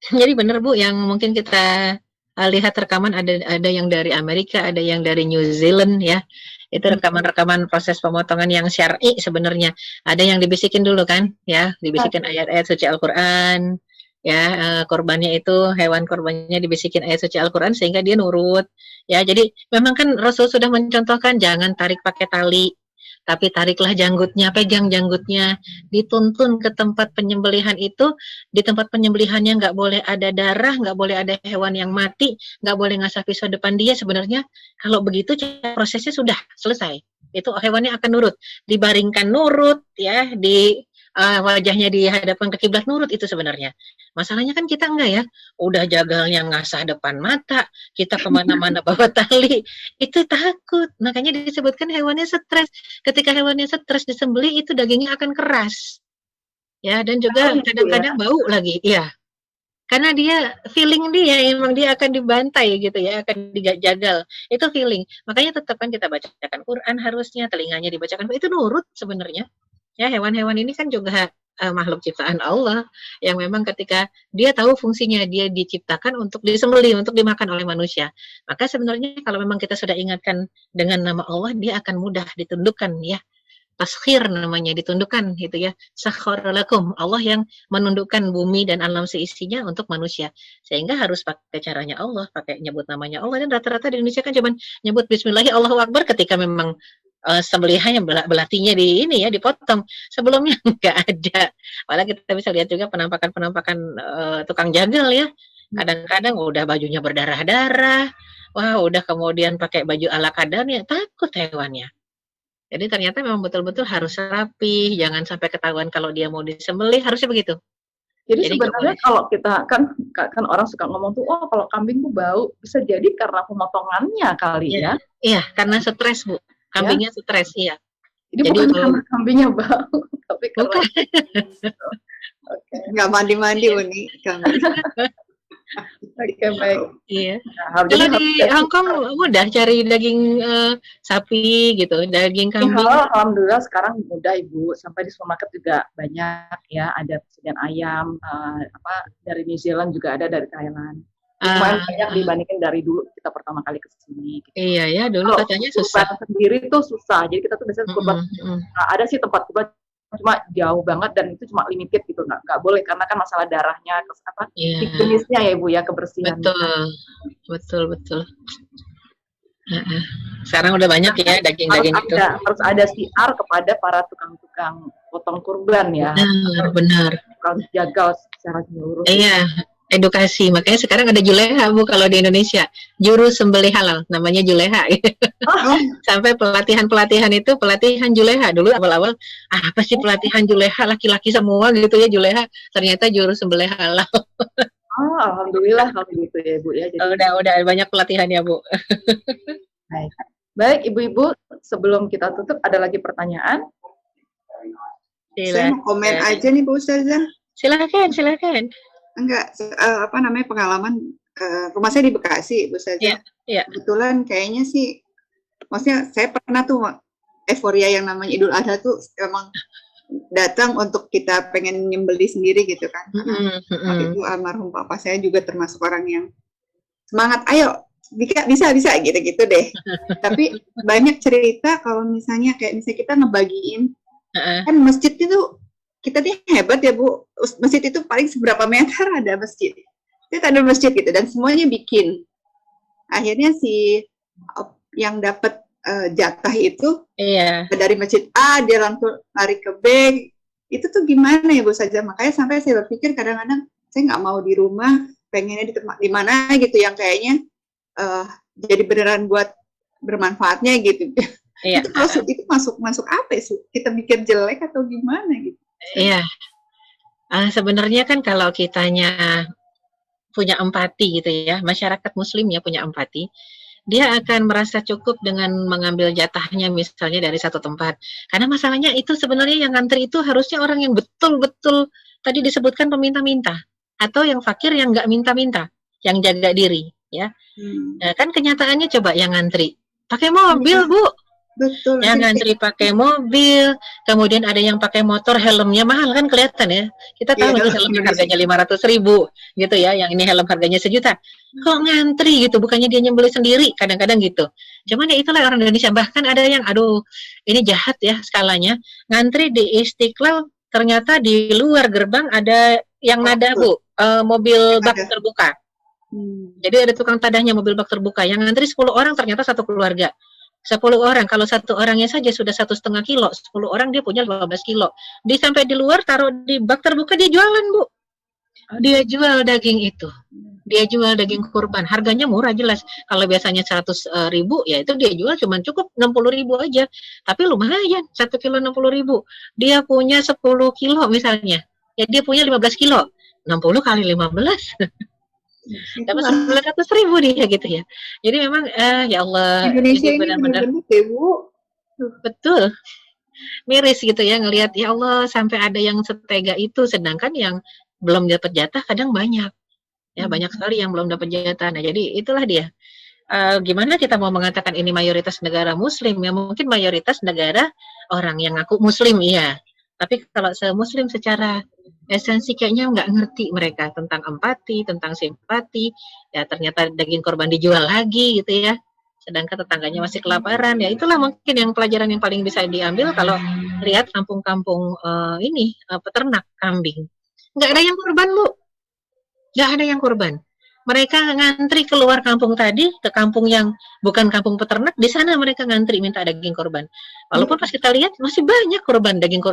Jadi benar Bu, yang mungkin kita lihat rekaman ada yang dari Amerika, ada yang dari New Zealand ya. Itu rekaman-rekaman proses pemotongan yang syar'i sebenarnya. Ada yang dibisikin dulu kan, ya, dibisikin ayat-ayat suci Al-Qur'an. Ya, korbannya itu hewan korbannya dibisikin ayat suci Al-Qur'an sehingga dia nurut. Ya, jadi memang kan Rasul sudah mencontohkan jangan tarik pakai tali, tapi tariklah janggutnya, pegang janggutnya, dituntun ke tempat penyembelihan itu. Di tempat penyembelihannya nggak boleh ada darah, nggak boleh ada hewan yang mati, nggak boleh ngasah pisau depan dia. Sebenarnya kalau begitu prosesnya sudah selesai. Itu hewannya akan nurut, dibaringkan nurut, ya, di wajahnya dihadapkan ke kiblat nurut itu sebenarnya. Masalahnya kan kita enggak ya, udah jagalnya ngasah depan mata, kita kemana-mana bawa tali, itu takut. Makanya disebutkan hewannya stres. Ketika hewannya stres disembelih itu dagingnya akan keras, ya, dan juga kadang-kadang bau lagi, ya. Karena dia feeling dia emang dia akan dibantai gitu ya, akan dijagal. Itu feeling. Makanya tetap kan kita bacakan Quran harusnya, telinganya dibacakan. Itu nurut sebenarnya. Ya, hewan-hewan ini kan juga makhluk ciptaan Allah yang memang ketika dia tahu fungsinya, dia diciptakan untuk disembelih, untuk dimakan oleh manusia. Maka sebenarnya kalau memang kita sudah ingatkan dengan nama Allah, dia akan mudah ditundukkan ya. Taskhir namanya, ditundukkan gitu ya. Sakhkhara lakum, Allah yang menundukkan bumi dan alam seisinya untuk manusia. Sehingga harus pakai caranya Allah, pakai nyebut namanya Allah. Dan rata-rata di Indonesia kan cuma nyebut bismillahi Allahu Akbar ketika memang sembelihannya belatinya di ini ya dipotong, sebelumnya nggak ada. Malah kita bisa lihat juga penampakan tukang jagal ya, kadang-kadang udah bajunya berdarah-darah, wah udah kemudian pakai baju ala kadarnya, takut hewannya. Jadi ternyata memang betul-betul harus rapi, jangan sampai ketahuan kalau dia mau disembelih, harusnya begitu. Jadi sebenarnya kalau kita kan orang suka ngomong tuh, oh kalau kambing tuh bau, bisa jadi karena pemotongannya kali ya? Iya, karena stres Bu. Kambingnya stres, iya. Jadi bukan karena kambingnya bau, tapi karena nggak mandi-mandi Uni kambing. Oke, baik. Iya. Kalau di Hong Kong mudah cari daging sapi gitu, daging kambing. Alhamdulillah sekarang mudah Ibu, sampai di supermarket juga banyak ya, ada persediaan ayam dari New Zealand juga ada, dari Thailand. Lumayan banyak dibandingin dari dulu kita pertama kali ke sini. Gitu. Iya ya, dulu katanya susah. Sendiri tuh susah. Jadi kita tuh biasanya kurban. Ada sih tempat kurban cuma jauh banget dan itu cuma limited gitu, nggak boleh karena kan masalah darahnya, jenisnya ya Ibu ya, kebersihan. Betul. Sekarang udah banyak ya daging-daging itu. Harus ada siar kepada para tukang-tukang potong kurban ya. Benar. Tukang jagal secara menyeluruh. Iya. Edukasi, makanya sekarang ada juleha Bu kalau di Indonesia, juru sembelih halal, namanya juleha. Sampai pelatihan itu pelatihan juleha. Dulu awal-awal apa sih pelatihan juleha, laki-laki semua gitu ya juleha, ternyata juru sembelih halal. Alhamdulillah kalau gitu ya Bu ya. Jadi udah banyak pelatihan ya Bu. Baik Ibu-ibu, sebelum kita tutup ada lagi pertanyaan? Saya mau komen aja nih Bu Ustazah. Silakan. Enggak, pengalaman rumah saya di Bekasi, Bu Ustazah. Iya. Kebetulan kayaknya sih, maksudnya saya pernah tuh euforia yang namanya Idul Adha tuh emang datang untuk kita pengen nyembeli sendiri gitu kan. Karena waktu itu almarhum papa saya juga termasuk orang yang semangat, ayo bisa gitu-gitu deh. Tapi banyak cerita kalau misalnya kayak misalnya kita ngebagiin kan masjid itu kita nih hebat ya Bu, masjid itu paling seberapa meter ada masjid, kita ada masjid gitu dan semuanya bikin. Akhirnya si yang dapat jatah itu dari masjid A dia langsung lari ke B, itu tuh gimana ya Bu Saja. Makanya sampai saya berpikir kadang-kadang saya nggak mau di rumah, pengennya di tempat di mana gitu yang kayaknya jadi beneran buat bermanfaatnya gitu. Itu kalau itu masuk apa sih? Kita mikir jelek atau gimana gitu? Iya. Sebenarnya kan kalau kitanya punya empati gitu ya, masyarakat muslim ya punya empati, dia akan merasa cukup dengan mengambil jatahnya misalnya dari satu tempat. Karena masalahnya itu sebenarnya yang ngantri itu harusnya orang yang betul-betul tadi disebutkan peminta-minta, atau yang fakir yang nggak minta-minta, yang jaga diri ya. Nah, kan kenyataannya coba yang ngantri pakai mobil Bu. Betul. Yang ngantri pakai mobil, kemudian ada yang pakai motor, helmnya mahal kan kelihatan ya. Kita tahu itu helm harganya 500.000 gitu ya, yang ini helm harganya 1 juta. Kok ngantri gitu, bukannya dia nyembeli sendiri, kadang-kadang gitu. Cuman ya itulah orang Indonesia, bahkan ada yang aduh, ini jahat ya skalanya, ngantri di Istiqlal ternyata di luar gerbang ada yang nada Bu, mobil bak terbuka. Jadi ada tukang tadahnya mobil bak terbuka, yang ngantri 10 orang ternyata satu keluarga. 10 orang, kalau satu orangnya saja sudah 1,5 kilo, 10 orang dia punya 15 kilo. Dia sampai di luar, taruh di bak terbuka, dia jualan Bu. Dia jual daging itu. Dia jual daging kurban, harganya murah jelas. Kalau biasanya 100.000, ya itu dia jual cuma cukup 60.000 aja. Tapi lumayan, 1 kilo 60.000. Dia punya 10 kilo misalnya, ya dia punya 15 kilo. 60 kali 15. Dapat 900.000 dia gitu ya. Jadi memang ya Allah, Indonesia ini ini benar-benar Bu. Betul. Miris gitu ya ngelihat ya Allah sampai ada yang setega itu, sedangkan yang belum dapat jatah kadang banyak. Ya banyak sekali yang belum dapat jatah. Nah, jadi itulah dia. Gimana kita mau mengatakan ini mayoritas negara muslim ya, mungkin mayoritas negara orang yang ngaku muslim iya. Tapi kalau se-muslim secara esensi kayaknya nggak ngerti mereka tentang empati, tentang simpati. Ya ternyata daging korban dijual lagi gitu ya. Sedangkan tetangganya masih kelaparan. Ya itulah mungkin yang pelajaran yang paling bisa diambil kalau lihat kampung-kampung ini peternak kambing. Nggak ada yang korban Bu. Nggak ada yang korban. Mereka ngantri keluar kampung tadi ke kampung yang bukan kampung peternak, di sana mereka ngantri minta daging korban. Walaupun pas kita lihat masih banyak korban daging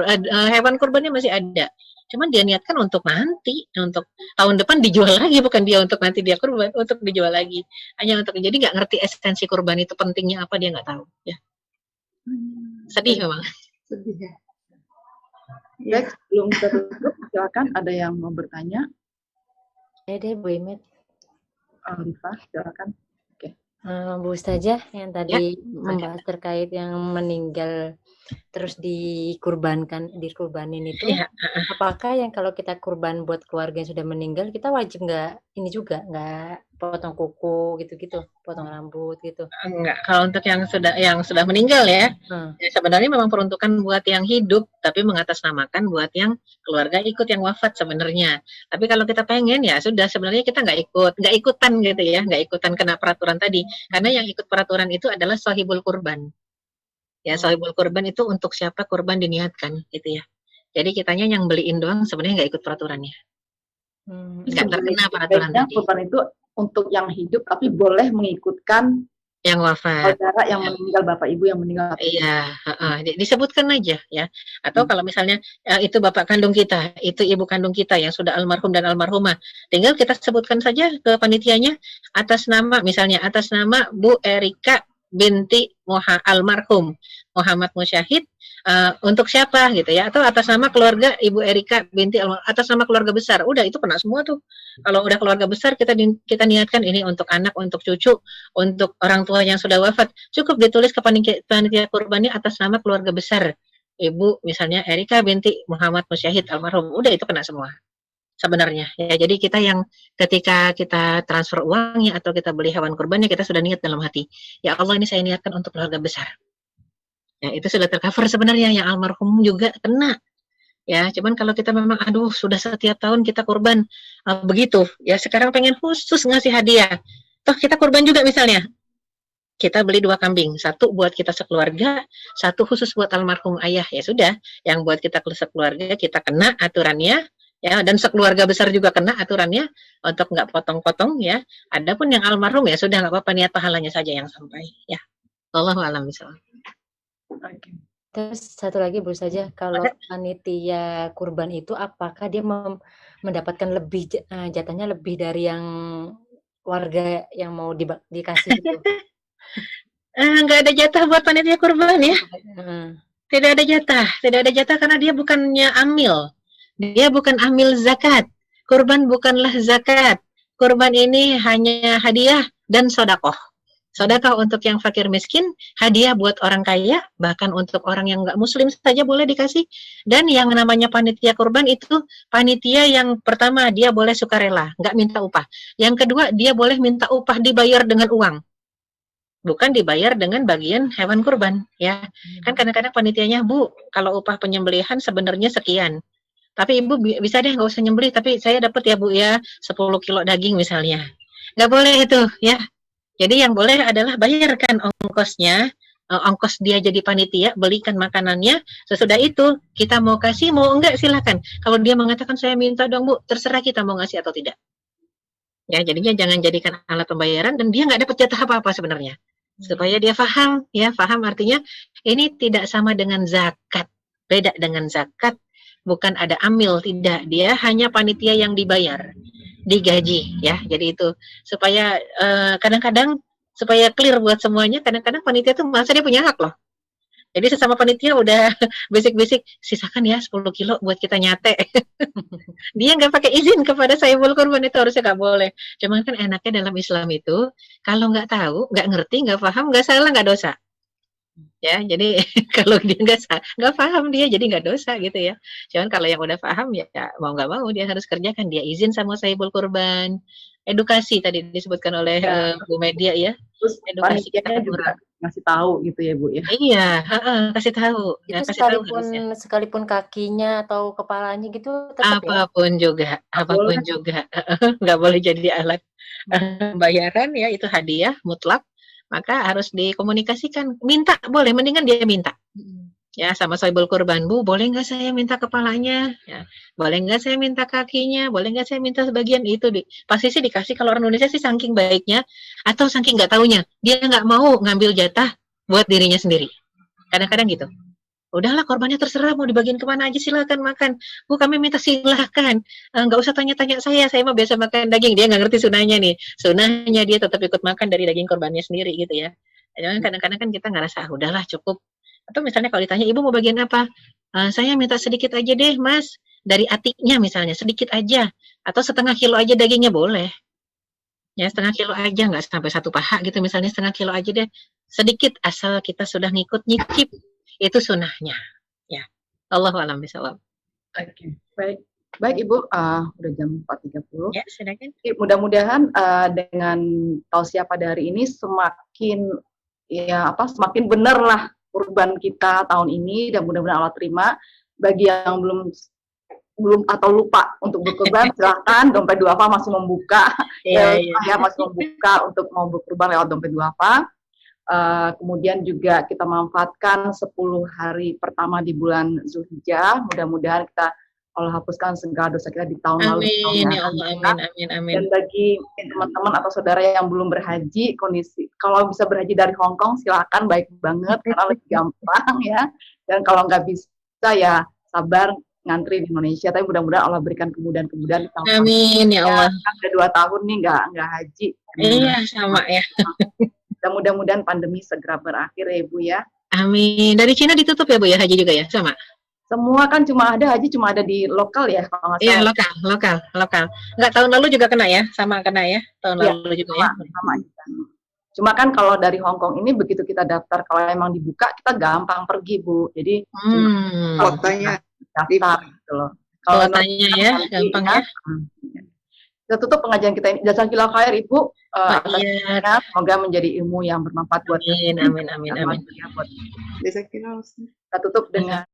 hewan korbannya masih ada. Cuman dia niatkan untuk nanti, untuk tahun depan dijual lagi, bukan dia untuk nanti dia korban, untuk dijual lagi. Hanya untuk jadi nggak ngerti esensi korban itu pentingnya apa dia nggak tahu. Ya. Sedih memang. Sedih ya. Baik, sebelum tertutup, silakan ada yang mau bertanya. Deh Bu Imet. Rifah, silakan. Bu Ustazah yang tadi membahas terkait yang meninggal terus dikurbaniin itu, apakah yang kalau kita kurban buat keluarga yang sudah meninggal kita wajib nggak ini juga nggak potong kuku gitu-gitu, potong rambut gitu? Enggak, kalau untuk yang sudah meninggal ya, ya sebenarnya memang peruntukan buat yang hidup, tapi mengatasnamakan buat yang keluarga ikut yang wafat sebenarnya. Tapi kalau kita pengen ya sudah, sebenarnya kita nggak ikutan gitu ya, nggak ikutan kena peraturan tadi, karena yang ikut peraturan itu adalah sahibul kurban. Ya, sahibul kurban itu untuk siapa kurban diniatkan gitu ya. Jadi kitanya yang beliin doang sebenarnya nggak ikut peraturannya. Nggak terkena peraturan tadi. Kurban itu untuk yang hidup tapi boleh mengikutkan yang wafat. Saudara yang meninggal, bapak ibu yang meninggal. Iya, disebutkan aja ya. Atau kalau misalnya itu bapak kandung kita, itu ibu kandung kita yang sudah almarhum dan almarhumah, tinggal kita sebutkan saja ke panitianya atas nama Bu Erika binti almarhum Muhammad Musyahid, untuk siapa gitu ya, atau atas nama keluarga Ibu Erika binti atas nama keluarga besar. Udah itu kena semua tuh. Kalau udah keluarga besar kita niatkan ini untuk anak, untuk cucu, untuk orang tua yang sudah wafat, cukup ditulis ke panitia kurbannya atas nama keluarga besar Ibu misalnya Erika binti Muhammad Musyahid almarhum. Udah itu kena semua sebenarnya ya. Jadi kita yang ketika kita transfer uangnya atau kita beli hewan kurbannya, kita sudah niat dalam hati, ya Allah ini saya niatkan untuk keluarga besar. Ya itu sudah tercover sebenarnya. Yang almarhum juga kena Ya, cuman kalau kita memang aduh sudah setiap tahun kita kurban begitu, ya sekarang pengen khusus ngasih hadiah. Toh kita kurban juga misalnya. Kita beli 2 kambing, 1 buat kita sekeluarga, 1 khusus buat almarhum ayah. Ya sudah, yang buat kita sekeluarga kita kena aturannya, ya, dan sekeluarga besar juga kena aturannya untuk nggak potong-potong ya. Adapun yang almarhum ya sudah nggak apa-apa, niat pahalanya saja yang sampai ya. Wallahu a'lam bishawab. Terus satu lagi Bu Ustazah, kalau panitia kurban itu apakah dia mendapatkan lebih jatahnya lebih dari yang warga yang mau dikasih itu? Nggak ada jatah buat panitia kurban ya. Tidak ada jatah karena dia bukannya amil. Dia bukan amil zakat. Kurban bukanlah zakat. Kurban ini hanya hadiah dan sodakoh. Sodakoh untuk yang fakir miskin, hadiah buat orang kaya, bahkan untuk orang yang nggak muslim saja boleh dikasih. Dan yang namanya panitia kurban itu panitia yang pertama dia boleh sukarela, nggak minta upah. Yang kedua dia boleh minta upah dibayar dengan uang. Bukan dibayar dengan bagian hewan kurban, ya. Kan kadang-kadang panitianya, Bu, kalau upah penyembelihan sebenarnya sekian. Tapi Ibu bisa deh nggak usah nyembelih, tapi saya dapat ya Bu ya 10 kilo daging misalnya. Nggak boleh itu, ya. Jadi yang boleh adalah bayarkan ongkosnya, ongkos dia jadi panitia, belikan makanannya. Sesudah itu kita mau kasih, mau enggak silakan. Kalau dia mengatakan saya minta dong Bu, terserah kita mau ngasih atau tidak. Ya, jadinya jangan jadikan alat pembayaran dan dia nggak dapat jatah apa-apa sebenarnya. Supaya dia paham, ya paham artinya ini tidak sama dengan zakat, beda dengan zakat, bukan ada amil, tidak, dia hanya panitia yang dibayar, digaji, ya. Jadi itu supaya kadang-kadang supaya clear buat semuanya, kadang-kadang panitia tuh masa dia punya hak loh. Jadi sesama panitia udah basic-basic sisakan ya 10 kilo buat kita nyate. Dia nggak pakai izin kepada saibul kurban, itu harusnya nggak boleh. Cuman kan enaknya dalam Islam itu kalau nggak tahu, nggak ngerti, nggak paham, nggak salah, nggak dosa. Ya, jadi kalau dia nggak paham dia jadi nggak dosa gitu ya. Cuman kalau yang udah paham ya mau nggak mau dia harus kerjakan, dia izin sama saibul kurban. Edukasi tadi disebutkan oleh Bu Media ya. Terus edukasi kita juga ngasih tahu gitu ya Bu ya. Iya, kasih tahu. Itu kasih sekalipun kakinya atau kepalanya gitu tetap apapun juga, apapun juga. Nggak boleh jadi alat bayaran ya, itu hadiah mutlak. Maka harus dikomunikasikan. Minta boleh, mendingan dia minta. Ya, sama saibul kurban, Bu, boleh nggak saya minta kepalanya? Ya, boleh nggak saya minta kakinya? Boleh nggak saya minta sebagian itu? Pasti sih dikasih. Kalau orang Indonesia sih saking baiknya atau saking nggak taunya, dia nggak mau ngambil jatah buat dirinya sendiri. Kadang-kadang gitu. Udahlah, korbannya terserah mau dibagiin kemana aja, silakan makan. Bu, kami minta silakan. Nggak usah tanya-tanya saya mah biasa makan daging. Dia nggak ngerti sunahnya nih. Sunahnya dia tetap ikut makan dari daging korbannya sendiri gitu ya. Kadang-kadang kan kita ngerasa udahlah cukup. Atau misalnya kalau ditanya, Ibu mau bagian apa? Saya minta sedikit aja deh, Mas. Dari atiknya misalnya, sedikit aja. Atau setengah kilo aja dagingnya boleh. Ya, setengah kilo aja, nggak sampai 1 paha gitu. Misalnya setengah kilo aja deh. Sedikit, asal kita sudah nyicip. Itu sunahnya. Ya. Allahu a'lam bishawab. Oke. Baik Ibu, udah jam 4.30. Ya, silakan. Mudah-mudahan dengan tausiah pada hari ini semakin benar lah kurban kita tahun ini, dan mudah-mudahan Allah terima. Bagi yang belum atau lupa untuk berkurban, silahkan dompet duafa masih membuka. Saya masih membuka untuk mau berkurban lewat dompet duafa. Kemudian juga kita manfaatkan 10 hari pertama di bulan Zulhijjah. Mudah-mudahan kita Allah hapuskan segala dosa kita di tahun lalu. Amin ya Allah, amin. Dan bagi teman-teman atau saudara yang belum berhaji, kondisi kalau bisa berhaji dari Hong Kong silakan, baik banget karena lebih gampang ya. Dan kalau nggak bisa ya sabar ngantri di Indonesia. Tapi mudah-mudahan Allah berikan kemudahan-kemudahan di tahun. Amin ya Allah. Udah 2 tahun nih nggak haji. Iya sama ya. Dan mudah-mudahan pandemi segera berakhir ya Ibu ya. Amin. Dari Cina ditutup ya Bu ya, haji juga ya, sama? Semua kan haji cuma ada di lokal ya kalau nggak salah. Iya, lokal. Nggak, tahun lalu juga kena ya? Sama kena ya? Tahun lalu juga ya? Sama. Cuma kan kalau dari Hong Kong ini begitu kita daftar, kalau emang dibuka kita gampang pergi Bu. Jadi kuotanya daftar gitu loh. Kalau tanya ya, gampang ya. Kita tutup pengajian kita ini. Jazakallahu khair Ibu. Semoga menjadi ilmu yang bermanfaat buat Amin. Kita tutup dengan